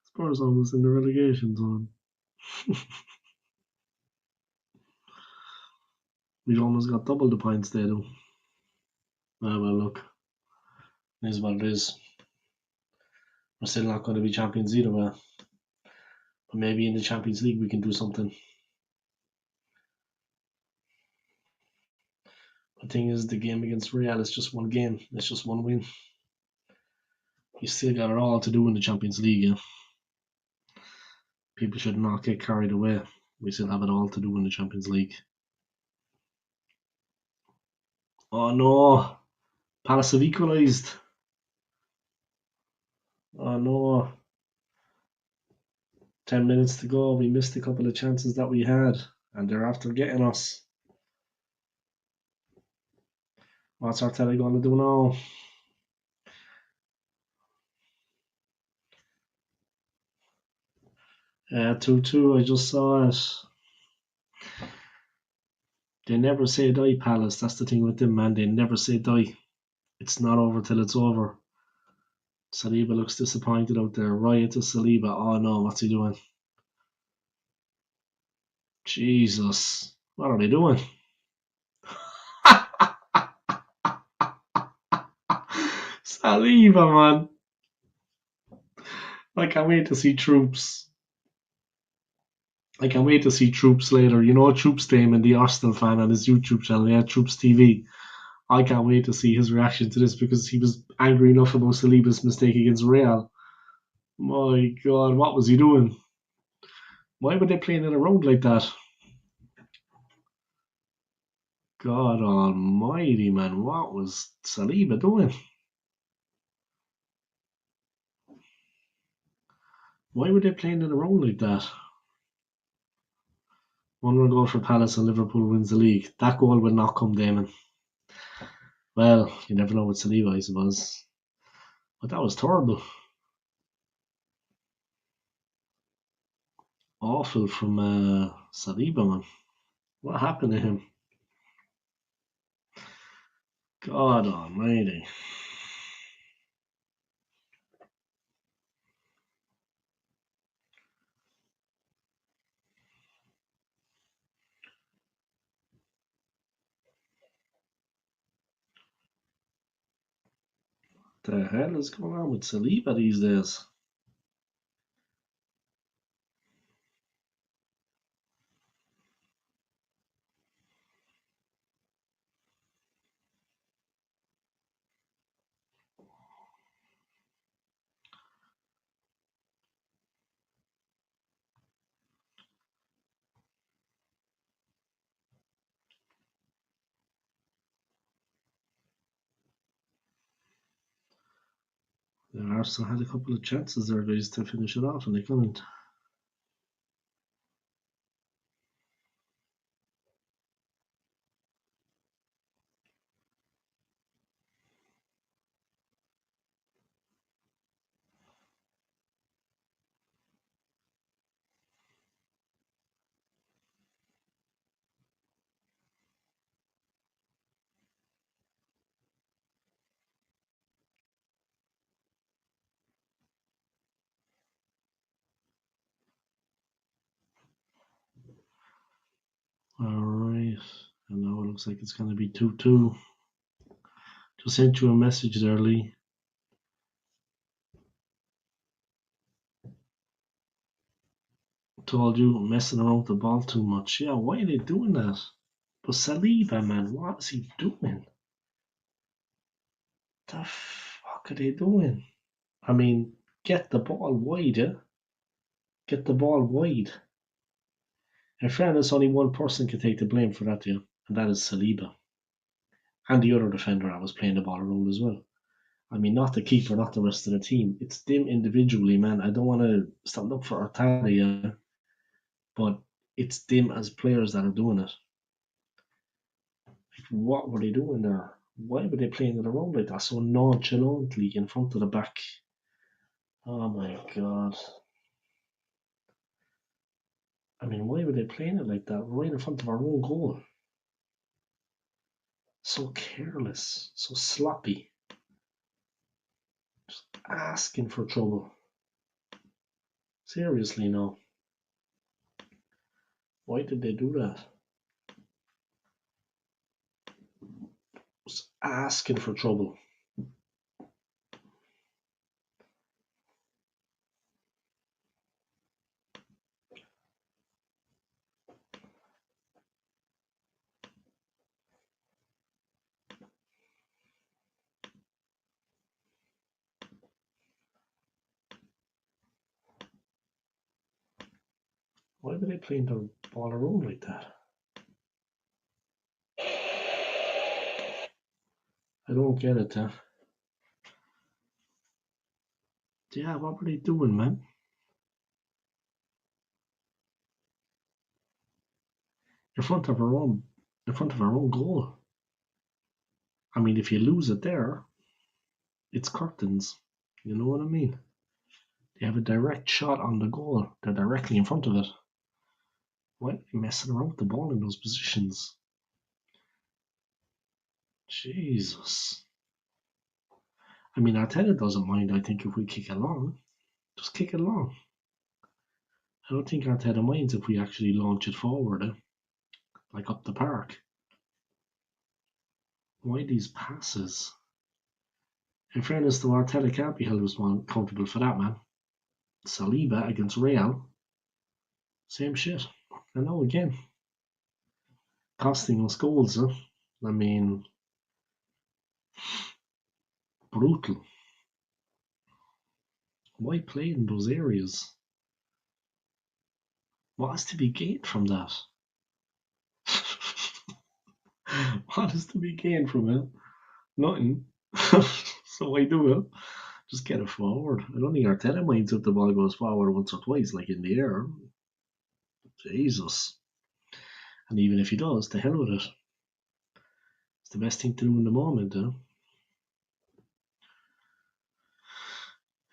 Spurs almost in the relegation zone. We've almost got double the points there, though. Well, look. It is what it is. We're still not going to be champions either, but maybe in the Champions League we can do something. The thing is, the game against Real is just one game. It's just one win. You still got it all to do in the Champions League. Yeah? People should not get carried away. We still have it all to do in the Champions League. Oh no! Palace have equalised. Oh no! 10 minutes to go. We missed a couple of chances that we had, and they're after getting us. What's Arteta going to do now? Yeah, 2-2. I just saw it. They never say die, Palace. That's the thing with them, man. They never say die. It's not over till it's over. Saliba looks disappointed out there. Riot to Saliba. Oh no, what's he doing? Jesus. What are they doing? Saliba, man. I can't wait to see Troops. I can't wait to see Troops later. You know Troops Damon, the Arsenal fan on his YouTube channel, yeah, Troops TV. I can't wait to see his reaction to this because he was angry enough about Saliba's mistake against Real. My God, what was he doing? Why were they playing it around like that? God almighty, man, what was Saliba doing? Why were they playing it around like that? 1-1 goal for Palace and Liverpool wins the league. That goal will not come, Damon. Well, you never know with Saliba, I suppose. But that was terrible. Awful from Saliba, man. What happened to him? God almighty. What the hell is going on with Saliba these days? Arsenal had a couple of chances there, guys, to finish it off, and they couldn't. Alright, and now it looks like it's going to be 2-2. Just sent you a message there, Lee. Told you messing around with the ball too much. Yeah, why are they doing that? But Saliba, man, what is he doing? The fuck are they doing? I mean, get the ball wide, yeah? Get the ball wide. In fairness, only one person can take the blame for that, yeah, and that is Saliba. And the other defender that was playing the ball around as well. I mean, not the keeper, not the rest of the team. It's them individually, man. I don't want to stand up for Arteta, yeah, but it's them as players that are doing it. Like, what were they doing there? Why were they playing it around like that so nonchalantly in front of the back? Oh my God. I mean, why were they playing it like that right in front of our own goal? So careless, so sloppy, just asking for trouble. Seriously, no. Why did they do that? Just asking for trouble. Why were they playing the ball around like that? I don't get it. Yeah, what were they doing, man? In front of our own goal. I mean, if you lose it there, it's curtains. You know what I mean? They have a direct shot on the goal. They're directly in front of it. Why are they messing around with the ball in those positions? Jesus. I mean, Arteta doesn't mind, I think, if we kick it long. Just kick it long. I don't think Arteta minds if we actually launch it forward, like up the park. Why these passes? In fairness, though, Arteta can't be held accountable for that, man. Saliba against Real, same shit. I know, again, costing us goals. I mean, brutal. Why play in those areas? What is to be gained from that? What is to be gained from it? Nothing. So why do it? Just get it forward. I don't think Arteta minds if the ball goes forward once or twice, like in the air. Jesus. And even if he does, the hell with it. It's the best thing to do in the moment.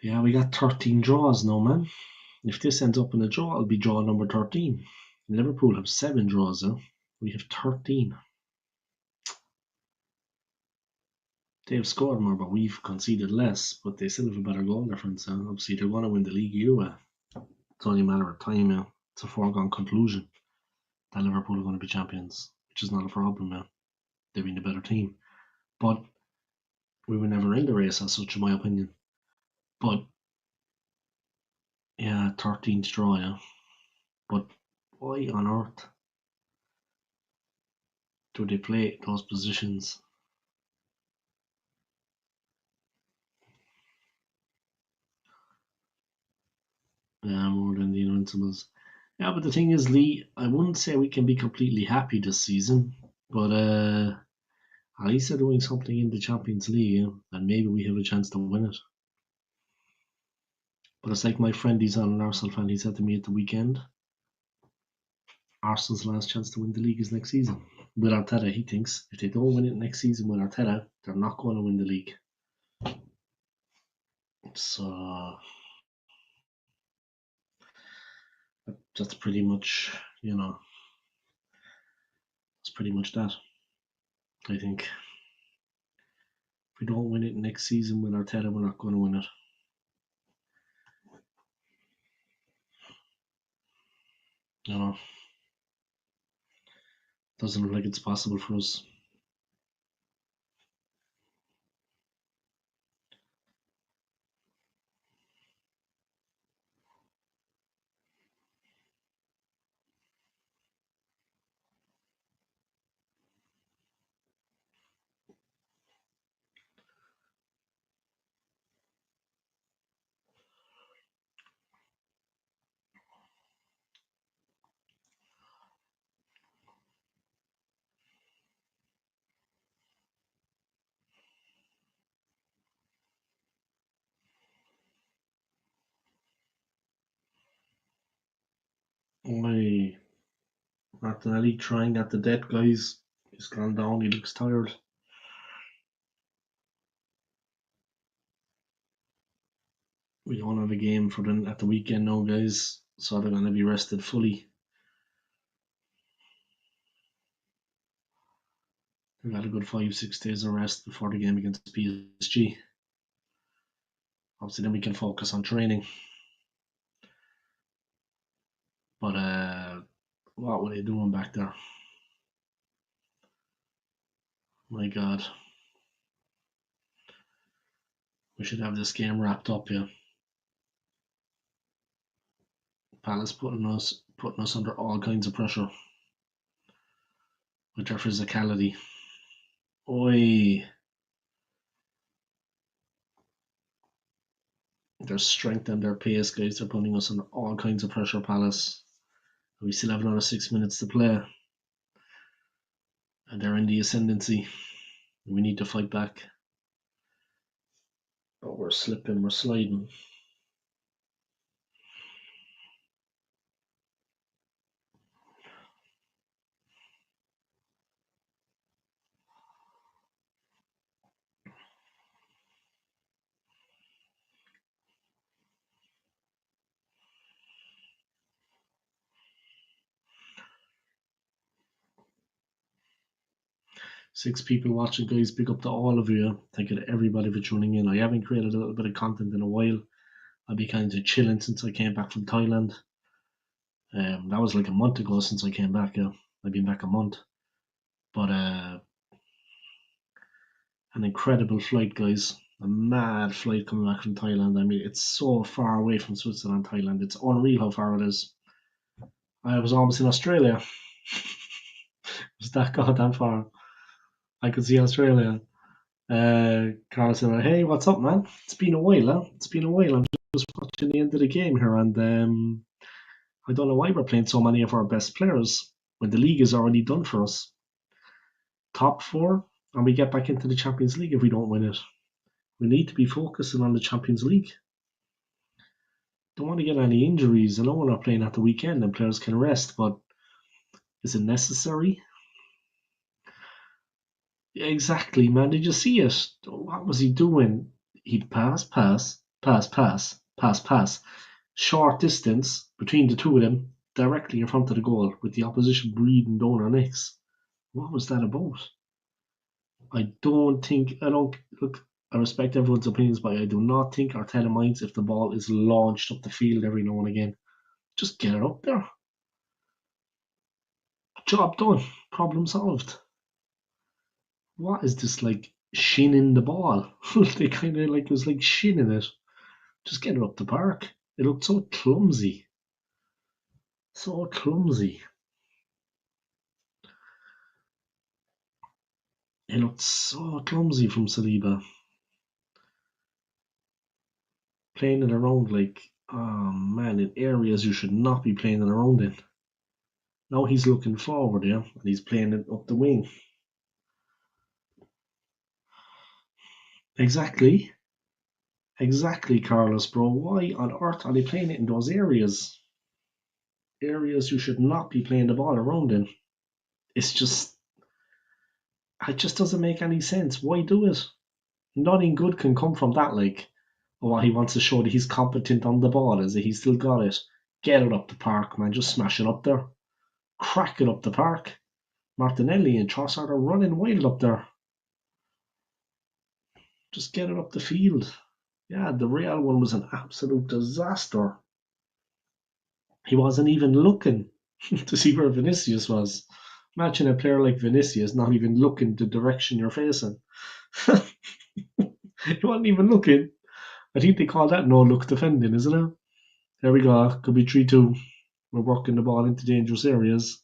Yeah, we got 13 draws now, man. If this ends up in a draw, it'll be draw number 13. Liverpool have 7 draws. We have 13. They've scored more, but we've conceded less. But they still have a better goal difference. Obviously, they're going to win the league either way. It's only a matter of time. It's a foregone conclusion that Liverpool are going to be champions, which is not a problem. They've been the better team. But we were never in the race as such, in my opinion. But yeah, 13th draw. But why on earth do they play those positions? Yeah, more than the Invincibles. Yeah, but the thing is, Lee, I wouldn't say we can be completely happy this season, but at least they're doing something in the Champions League, and maybe we have a chance to win it. But it's like my friend, he's on an Arsenal fan, he said to me at the weekend, Arsenal's last chance to win the league is next season. With Arteta, he thinks if they don't win it next season with Arteta, they're not going to win the league. So that's pretty much, that's pretty much that. I think if we don't win it next season with Arteta, we're not going to win it. Doesn't look like it's possible for us. Why Martinelli trying at the dead guys. He's gone down, he looks tired. We don't have a game for them at the weekend now, guys, so they're going to be rested fully. They've had a good 5-6 days of rest before the game against PSG. Obviously, then we can focus on training. But what were they doing back there? My God. We should have this game wrapped up, yeah. Palace putting us under all kinds of pressure with their physicality. Oi. Their strength and their pace, guys, they're putting us under all kinds of pressure, Palace. We still have another 6 minutes to play. And they're in the ascendancy. We need to fight back. But we're slipping, we're sliding. Six people watching, guys. Big up to all of you. Thank you to everybody for tuning in. I haven't created a little bit of content in a while. I'll be kind of chilling since I came back from Thailand. That was like a month ago since I came back. Yeah, I've been back a month. But an incredible flight, guys. A mad flight coming back from Thailand. I mean, it's so far away from Switzerland, Thailand. It's unreal how far it is. I was almost in Australia. It was that goddamn far. I could see Australia. Carl said, "Hey, what's up, man? It's been a while, huh? It's been a while. I'm just watching the end of the game here, and I don't know why we're playing so many of our best players when the league is already done for us. Top four, and we get back into the Champions League if we don't win it. We need to be focusing on the Champions League. Don't want to get any injuries. I know we're not playing at the weekend and players can rest, but is it necessary?" Exactly, man. Did you see it? What was he doing? He'd pass. Short distance between the two of them, directly in front of the goal, with the opposition breathing down our necks. What was that about? I don't look. I respect everyone's opinions, but I do not think Arteta minds if the ball is launched up the field every now and again. Just get it up there. Job done. Problem solved. What is this like shinning the ball? They kind of like it was like shinning it. Just get it up the park. It looked so clumsy. So clumsy. It looked so clumsy from Saliba. Playing it around like, oh man, in areas you should not be playing it around in. Now he's looking forward, yeah, and he's playing it up the wing. Exactly. Exactly, Carlos, bro. Why on earth are they playing it in those areas? Areas you should not be playing the ball around in. It's just, it just doesn't make any sense. Why do it? Nothing good can come from that. Like, oh, he wants to show that he's competent on the ball, is it? He's still got it. Get it up the park, man. Just smash it up there. Crack it up the park. Martinelli and Trossard are running wild up there. Just get it up the field. Yeah, the Real one was an absolute disaster. He wasn't even looking to see where Vinicius was. Imagine a player like Vinicius not even looking the direction you're facing. He wasn't even looking. I think they call that no look defending, isn't it? There we go. Could be 3-2. We're working the ball into dangerous areas.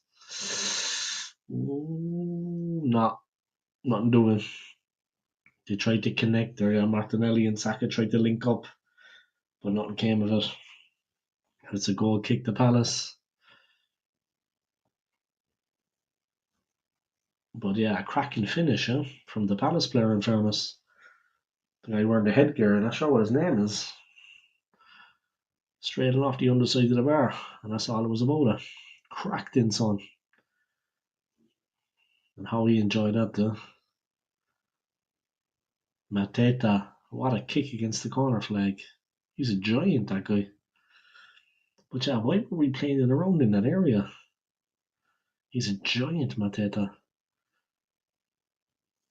Ooh, nothing doing. They tried to connect there. Yeah, Martinelli and Saka tried to link up, but nothing came of it. It's a goal kick to Palace. But yeah, a cracking finish from the Palace player, in fairness. The guy wearing the headgear, and I'm not sure what his name is. Straight off the underside of the bar, and that's all it was about it. Cracked in, son. And how he enjoyed that, though. Mateta, what a kick against the corner flag. He's a giant, that guy. But yeah, why were we playing it around in that area? He's a giant, Mateta.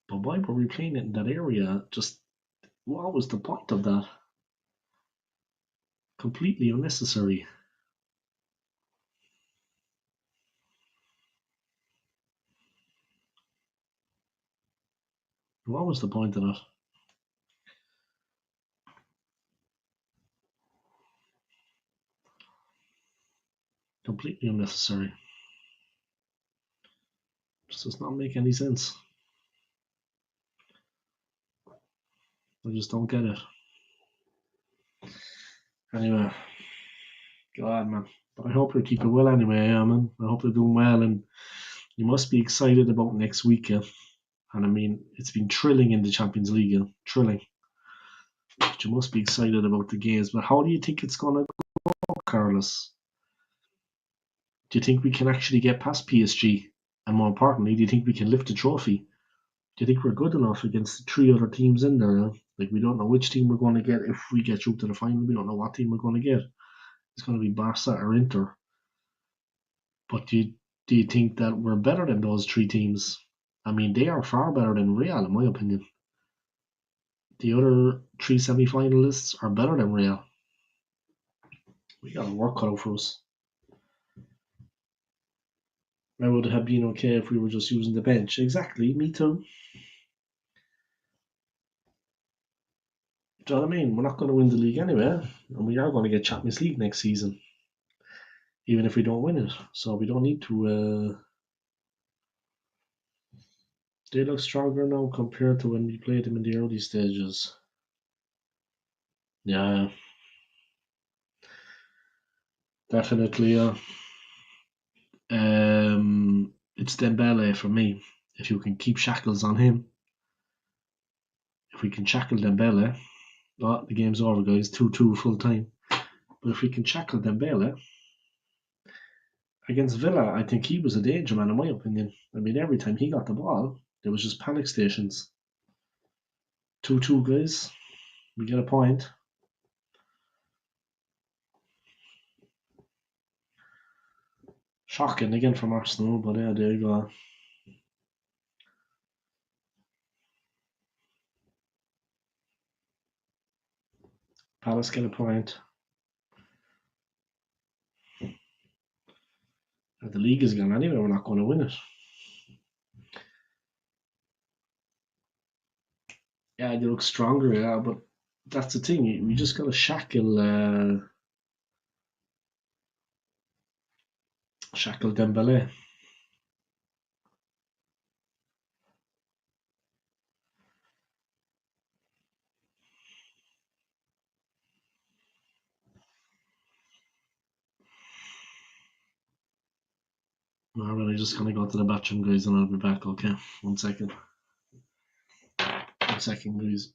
But why were we playing it in that area? Just, what was the point of that? Completely unnecessary. What was the point of that? Completely unnecessary. Just does not make any sense. I just don't get it. Anyway, go on, man. But I hope you're keeping well anyway, yeah, man. I hope you're doing well, and you must be excited about next week, yeah. And I mean, it's been thrilling in the Champions League, yeah. Thrilling. But you must be excited about the games. But how do you think it's gonna go, Carlos? Do you think we can actually get past PSG? And more importantly, do you think we can lift the trophy? Do you think we're good enough against the three other teams in there? Yeah? Like, we don't know which team we're going to get if we get through to the final. We don't know what team we're going to get. It's going to be Barca or Inter. But do you think that we're better than those three teams? I mean, they are far better than Real, in my opinion. The other three semi-finalists are better than Real. We got a work cut out for us. I would have been okay if we were just using the bench. Exactly, me too. Do you know what I mean? We're not going to win the league anyway, and we are going to get Champions League next season, even if we don't win it. So we don't need to. They look stronger now compared to when we played them in the early stages. Yeah, definitely. It's Dembele for me. If you can keep shackles on him, if we can shackle Dembele, oh, the game's over, guys. 2-2 full time. But if we can shackle Dembele against Villa, I think he was a danger man, in my opinion. I mean, every time he got the ball, there was just panic stations. 2-2, guys. We get a point. Shocking again from Arsenal, but yeah, there you go. Palace get a point. The league is gone anyway, we're not going to win it. Yeah, they look stronger, yeah, but that's the thing. We just got to shackle Dembele. Alright, I'm just gonna go to the bathroom, guys, and I'll be back. Okay, 1 second. 1 second, guys.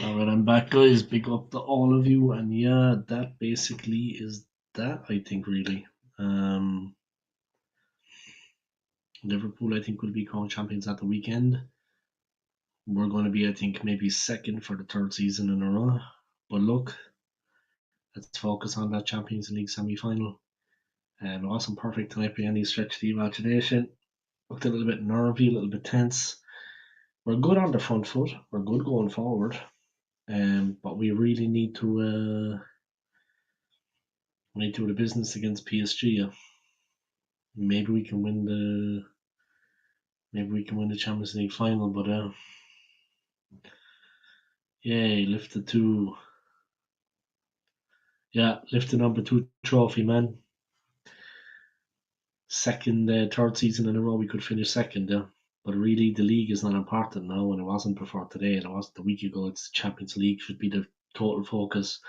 Alright, I'm back, guys. Big up to all of you, and yeah, that basically is that. I think really, um, Liverpool, I think, will be crowned champions at the weekend. We're going to be, I think, maybe second for the third season in a row. But look, let's focus on that Champions League semi-final. And it wasn't perfect tonight by any stretch of the imagination. Looked a little bit nervy, a little bit tense. We're good on the front foot. We're good going forward. But we really need to do the business against PSG. Yeah. Maybe we can win the Champions League final. But yay, lift the number two trophy, man. Second, third season in a row we could finish second. Yeah. But really, the league is not important now, and it wasn't before today, and it wasn't a week ago. It's the Champions League should be the total focus.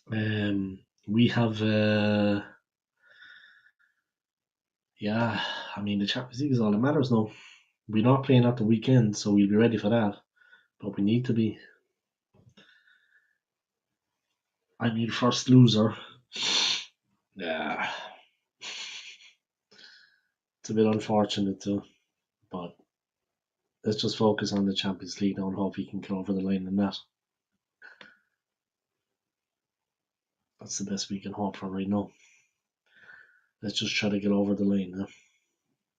We have, yeah, I mean, the Champions League is all that matters now. We're not playing at the weekend, so we'll be ready for that. But we need to be. I mean, first loser. Yeah, it's a bit unfortunate too, but let's just focus on the Champions League now and hope we can get over the line in that. That's the best we can hope for right now. Let's just try to get over the line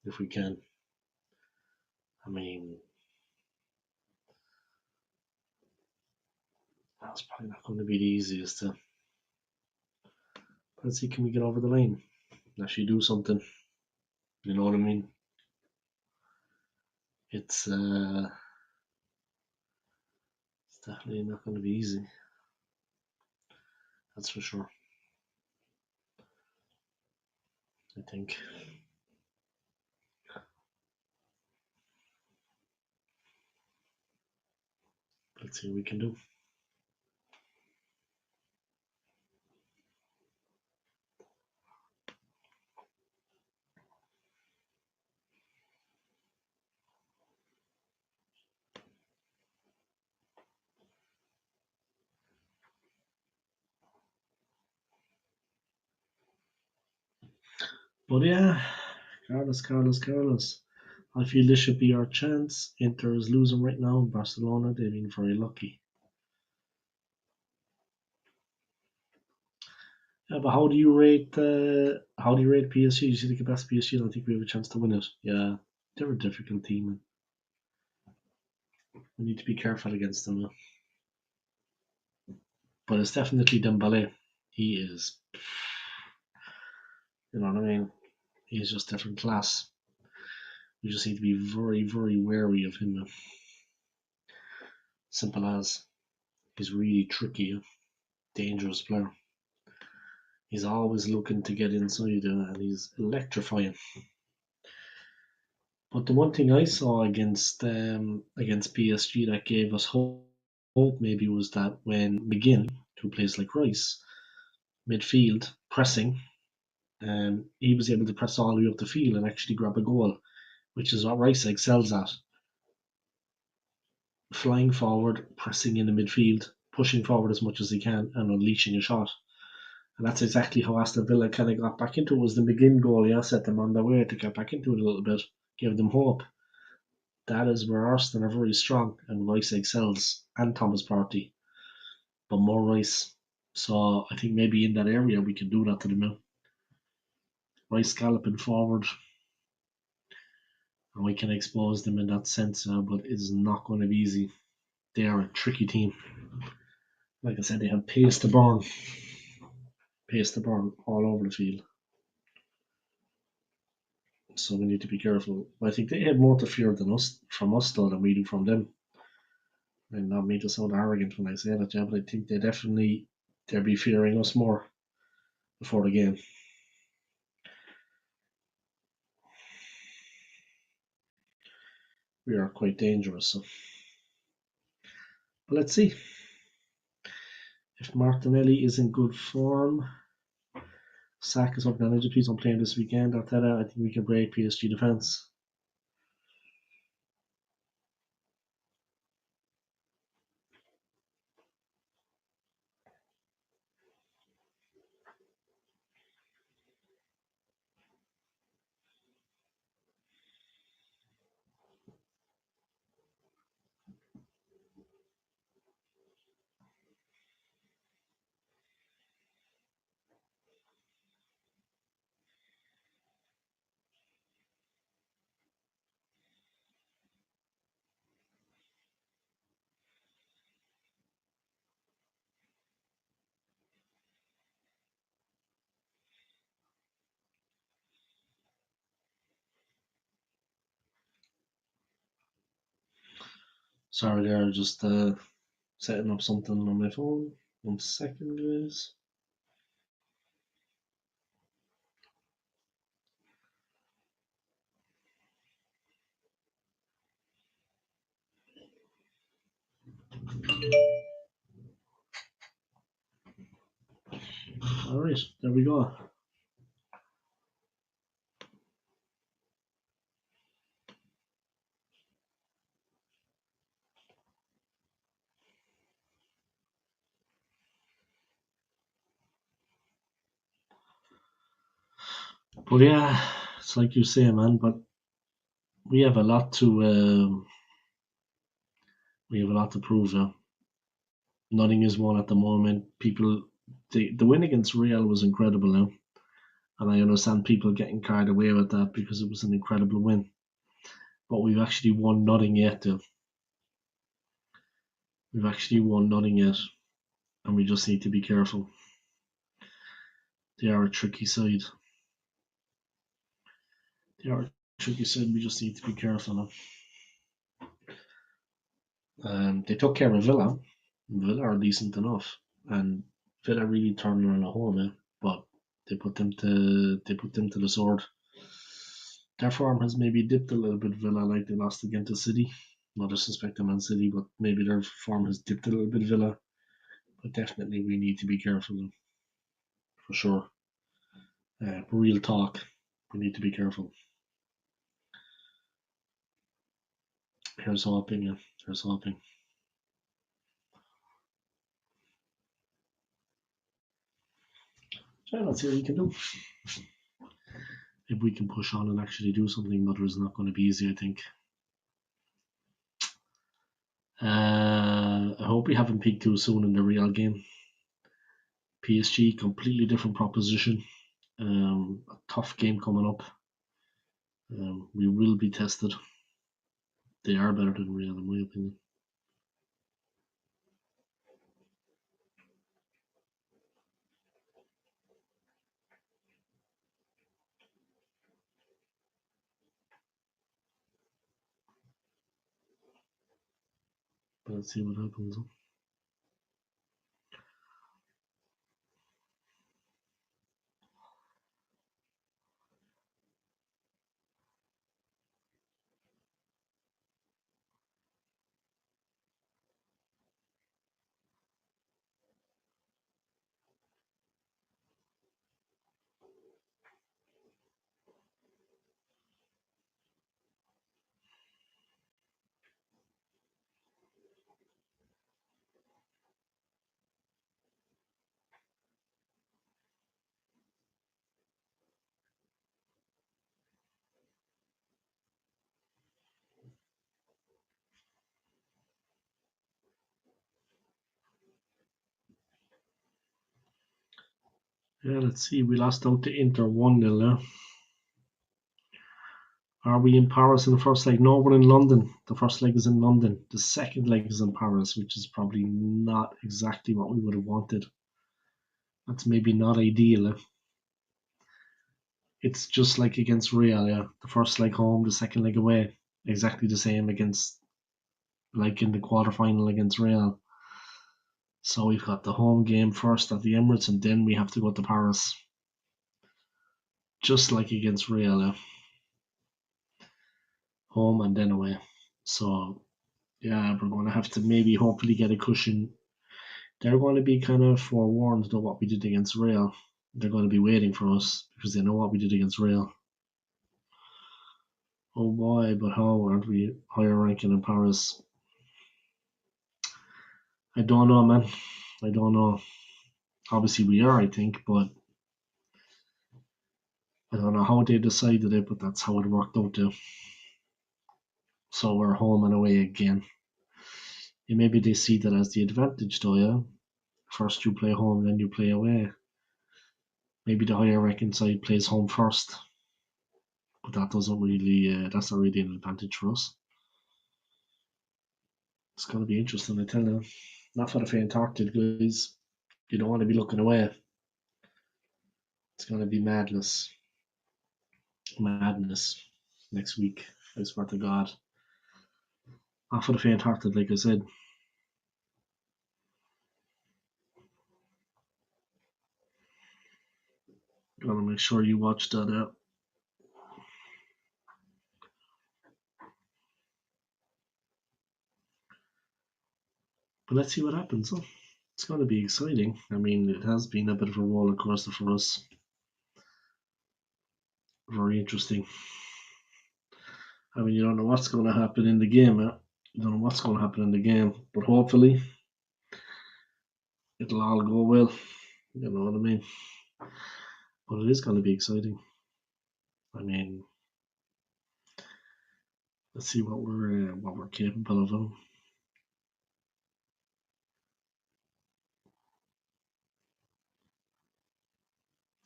if we can. I mean, that's probably not going to be the easiest. Let's see, can we get over the line? Actually do something. You know what I mean? It's definitely not going to be easy. That's for sure. I think. Let's see what we can do. But yeah, Carlos. I feel this should be our chance. Inter is losing right now. Barcelona, they've been very lucky. Yeah, but how do you rate PSG? Do you think the best PSG? I don't think we have a chance to win it. Yeah, they're a difficult team. And we need to be careful against them. But it's definitely Dembele. He is, you know what I mean. He's just different class. We just need to be very, very wary of him. Simple as. He's really tricky, dangerous player. He's always looking to get inside and he's electrifying. But the one thing I saw against PSG that gave us hope maybe was that when McGinn, who plays like Rice, midfield pressing, he was able to press all the way up the field and actually grab a goal, which is what Rice excels at. Flying forward, pressing in the midfield, pushing forward as much as he can, and unleashing a shot. And that's exactly how Aston Villa kind of got back into it. Was the McGinn goal? Yeah, set them on their way to get back into it a little bit, gave them hope. That is where Arsenal are very strong, and Rice excels, and Thomas Partey, but more Rice. So I think maybe in that area we can do that to them. Rice galloping forward, and we can expose them in that sense. But it's not going to be easy. They are a tricky team. Like I said, they have pace to burn all over the field. So we need to be careful. I think they have more to fear from us though, than we do from them. And not me to sound arrogant when I say that, yeah, but I think they'll be fearing us more before the game. We are quite dangerous. So. But let's see. If Martinelli is in good form, Saka is up on injury. Please don't play him this weekend. Arteta, I think we can break PSG defence. Sorry there, just setting up something on my phone. 1 second, guys. Alright, there we go. But yeah, it's like you say, man. But we have a lot to prove. Nothing is won at the moment. People, the win against Real was incredible now, and I understand people getting carried away with that because it was an incredible win. But we've actually won nothing yet. We've actually won nothing yet, and we just need to be careful. They are a tricky side. We just need to be careful now. They took care of Villa. Villa are decent enough, and Villa really turned around at home, but they put them to the sword. Their form has maybe dipped a little bit. Villa, like they lost again to City. Not disrespecting Man City, but maybe their form has dipped a little bit. Villa, but definitely we need to be careful for sure. Real talk, we need to be careful. Here's hoping. Here's hoping. Yeah, let's see what we can do. If we can push on and actually do something, but it's not going to be easy, I think. I hope we haven't peaked too soon in the Real game. PSG, completely different proposition. A tough game coming up. We will be tested. They are better than Real, in my opinion. But let's see what happens. Yeah, let's see. We lost out to Inter 1-0 now. Are we in Paris in the first leg? No, we're in London. The first leg is in London. The second leg is in Paris, which is probably not exactly what we would have wanted. That's maybe not ideal. It's just like against Real, yeah. The first leg home, the second leg away. Exactly the same against, like in the quarterfinal against Real. So we've got the home game first at the Emirates, and then we have to go to Paris. Just like against Real, yeah. Home and then away. So yeah, we're going to have to maybe hopefully get a cushion. They're going to be kind of forewarned of what we did against Real. They're going to be waiting for us because they know what we did against Real. Oh boy, but how aren't we higher ranking in Paris? I don't know, man. I don't know. Obviously we are, I think, but I don't know how they decided it, but that's how it worked out there. So we're home and away again. Yeah, maybe they see that as the advantage though, yeah? First you play home, then you play away. Maybe the higher ranking side plays home first. But that doesn't really, that's not really an advantage for us. It's going to be interesting, I tell you. Not for the faint-hearted, guys. You don't want to be looking away. It's going to be madness. Madness next week. I swear to God. Not for the faint-hearted, like I said. Gotta make sure you watch that out. But let's see what happens. Huh? It's going to be exciting. I mean, it has been a bit of a roller coaster for us. Very interesting. I mean, you don't know what's going to happen in the game. You don't know what's going to happen in the game, but hopefully it'll all go well. You know what I mean? But it is going to be exciting. I mean, let's see what we're capable of.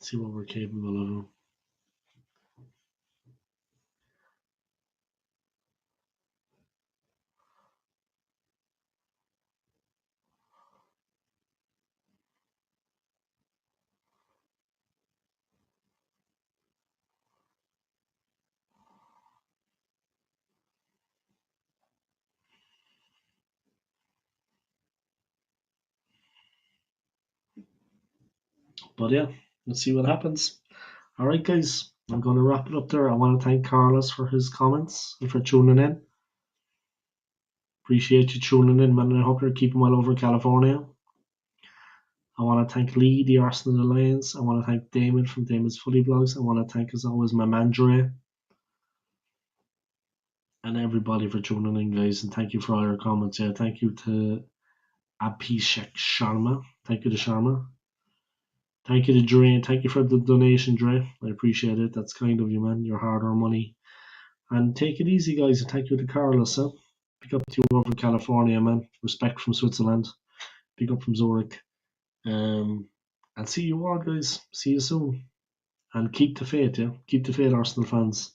See what we're capable of. But yeah, let's see what happens. All right, guys, I'm going to wrap it up there. I want to thank Carlos for his comments and for tuning in. Appreciate you tuning in, man. I hope you're keeping well over California. I want to thank Lee, the Arsenal Alliance. I want to thank Damon from Damon's Fully Blogs. I want to thank, as always, my man Dre and everybody for tuning in, guys. And thank you for all your comments. Yeah, thank you to Abhishek Sharma. Thank you to Sharma. Thank you to Dre. Thank you for the donation, Dre. I appreciate it. That's kind of you, man. Your hard-earned money. And take it easy, guys. And thank you to Carlos. Huh? Pick up to you over California, man. Respect from Switzerland. Pick up from Zurich. And see you all, guys. See you soon. And keep the faith, yeah. Keep the faith, Arsenal fans.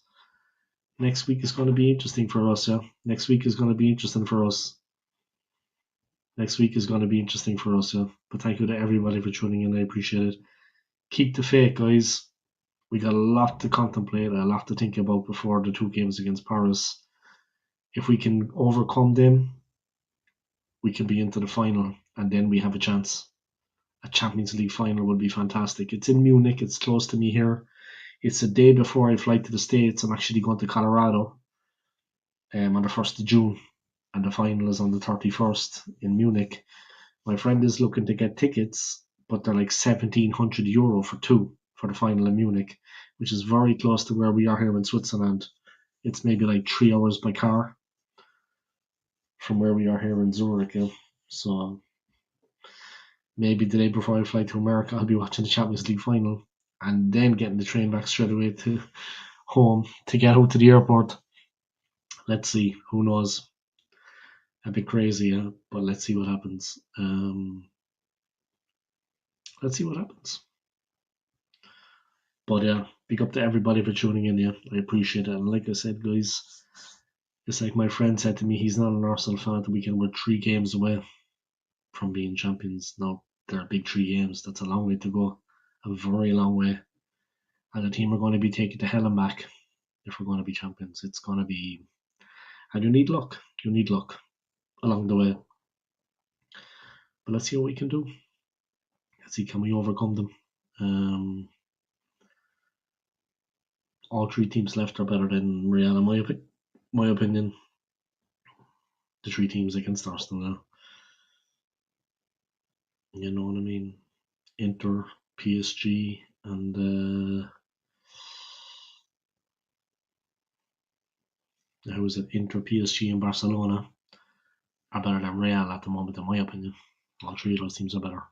Next week is going to be interesting for us, yeah. Next week is going to be interesting for us. Next week is going to be interesting for us, yeah. But thank you to everybody for tuning in. I appreciate it. Keep the faith, guys. We got a lot to contemplate, a lot to think about before the two games against Paris. If we can overcome them, we can be into the final, and then we have a chance. A Champions League final would be fantastic. It's in Munich. It's close to me here. It's a day before I fly to the States. I'm actually going to Colorado on the 1st of June, and the final is on the 31st in Munich. My friend is looking to get tickets, but they're like €1,700 for two for the final in Munich, which is very close to where we are here in Switzerland. It's maybe like 3 hours by car from where we are here in Zurich. Yeah. So maybe the day before I fly to America, I'll be watching the Champions League final and then getting the train back straight away to home to get out to the airport. Let's see. Who knows? A bit crazy, yeah, but let's see what happens. Let's see what happens. But yeah, big up to everybody for tuning in. Yeah, I appreciate it. And like I said, guys, it's like my friend said to me, he's not an Arsenal fan. The weekend we're 3 games away from being champions. Now they're big 3 games. That's a long way to go, a very long way. And the team are going to be taken to hell and back if we're going to be champions. It's going to be, and you need luck. You need luck along the way. But let's see what we can do. Let's see, can we overcome them? All 3 teams left are better than Real, in my opinion. The 3 teams against Arsenal now. You know what I mean? Inter, PSG, and who is it? Inter, PSG, and Barcelona are better than Real at the moment, in my opinion. All 3 of those teams are better.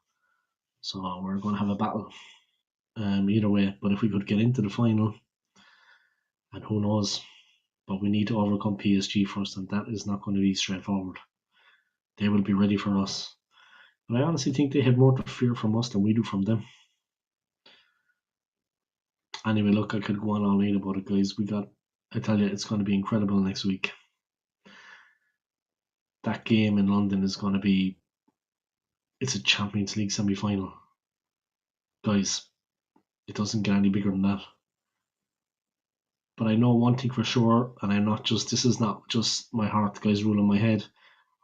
So we're going to have a battle either way. But if we could get into the final, and who knows, but we need to overcome PSG first, and that is not going to be straightforward. They will be ready for us. But I honestly think they have more to fear from us than we do from them. Anyway, look, I could go on all night about it, guys. I tell you, it's going to be incredible next week. That game in London is going to be, it's a Champions League semi-final. Guys, it doesn't get any bigger than that. But I know one thing for sure, and this is not just my heart, guys, ruling my head.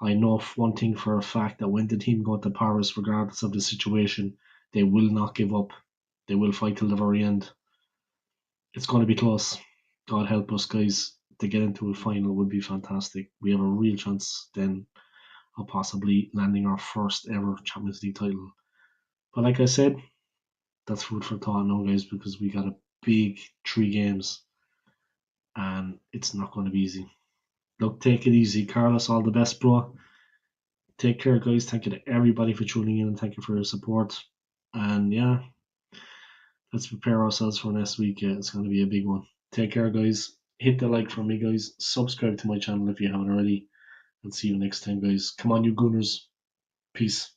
I know one thing for a fact that when the team go to Paris, regardless of the situation, they will not give up. They will fight till the very end. It's going to be close. God help us, guys. To get into a final would be fantastic. We have a real chance then of possibly landing our first ever Champions League title. But like I said, that's food for thought now, guys, because we got a big 3 games and it's not going to be easy. Look, take it easy. Carlos, all the best, bro. Take care, guys. Thank you to everybody for tuning in and thank you for your support. And yeah, let's prepare ourselves for next week. Yeah, it's going to be a big one. Take care, guys. Hit the like for me, guys. Subscribe to my channel if you haven't already. And see you next time, guys. Come on, you Gunners. Peace.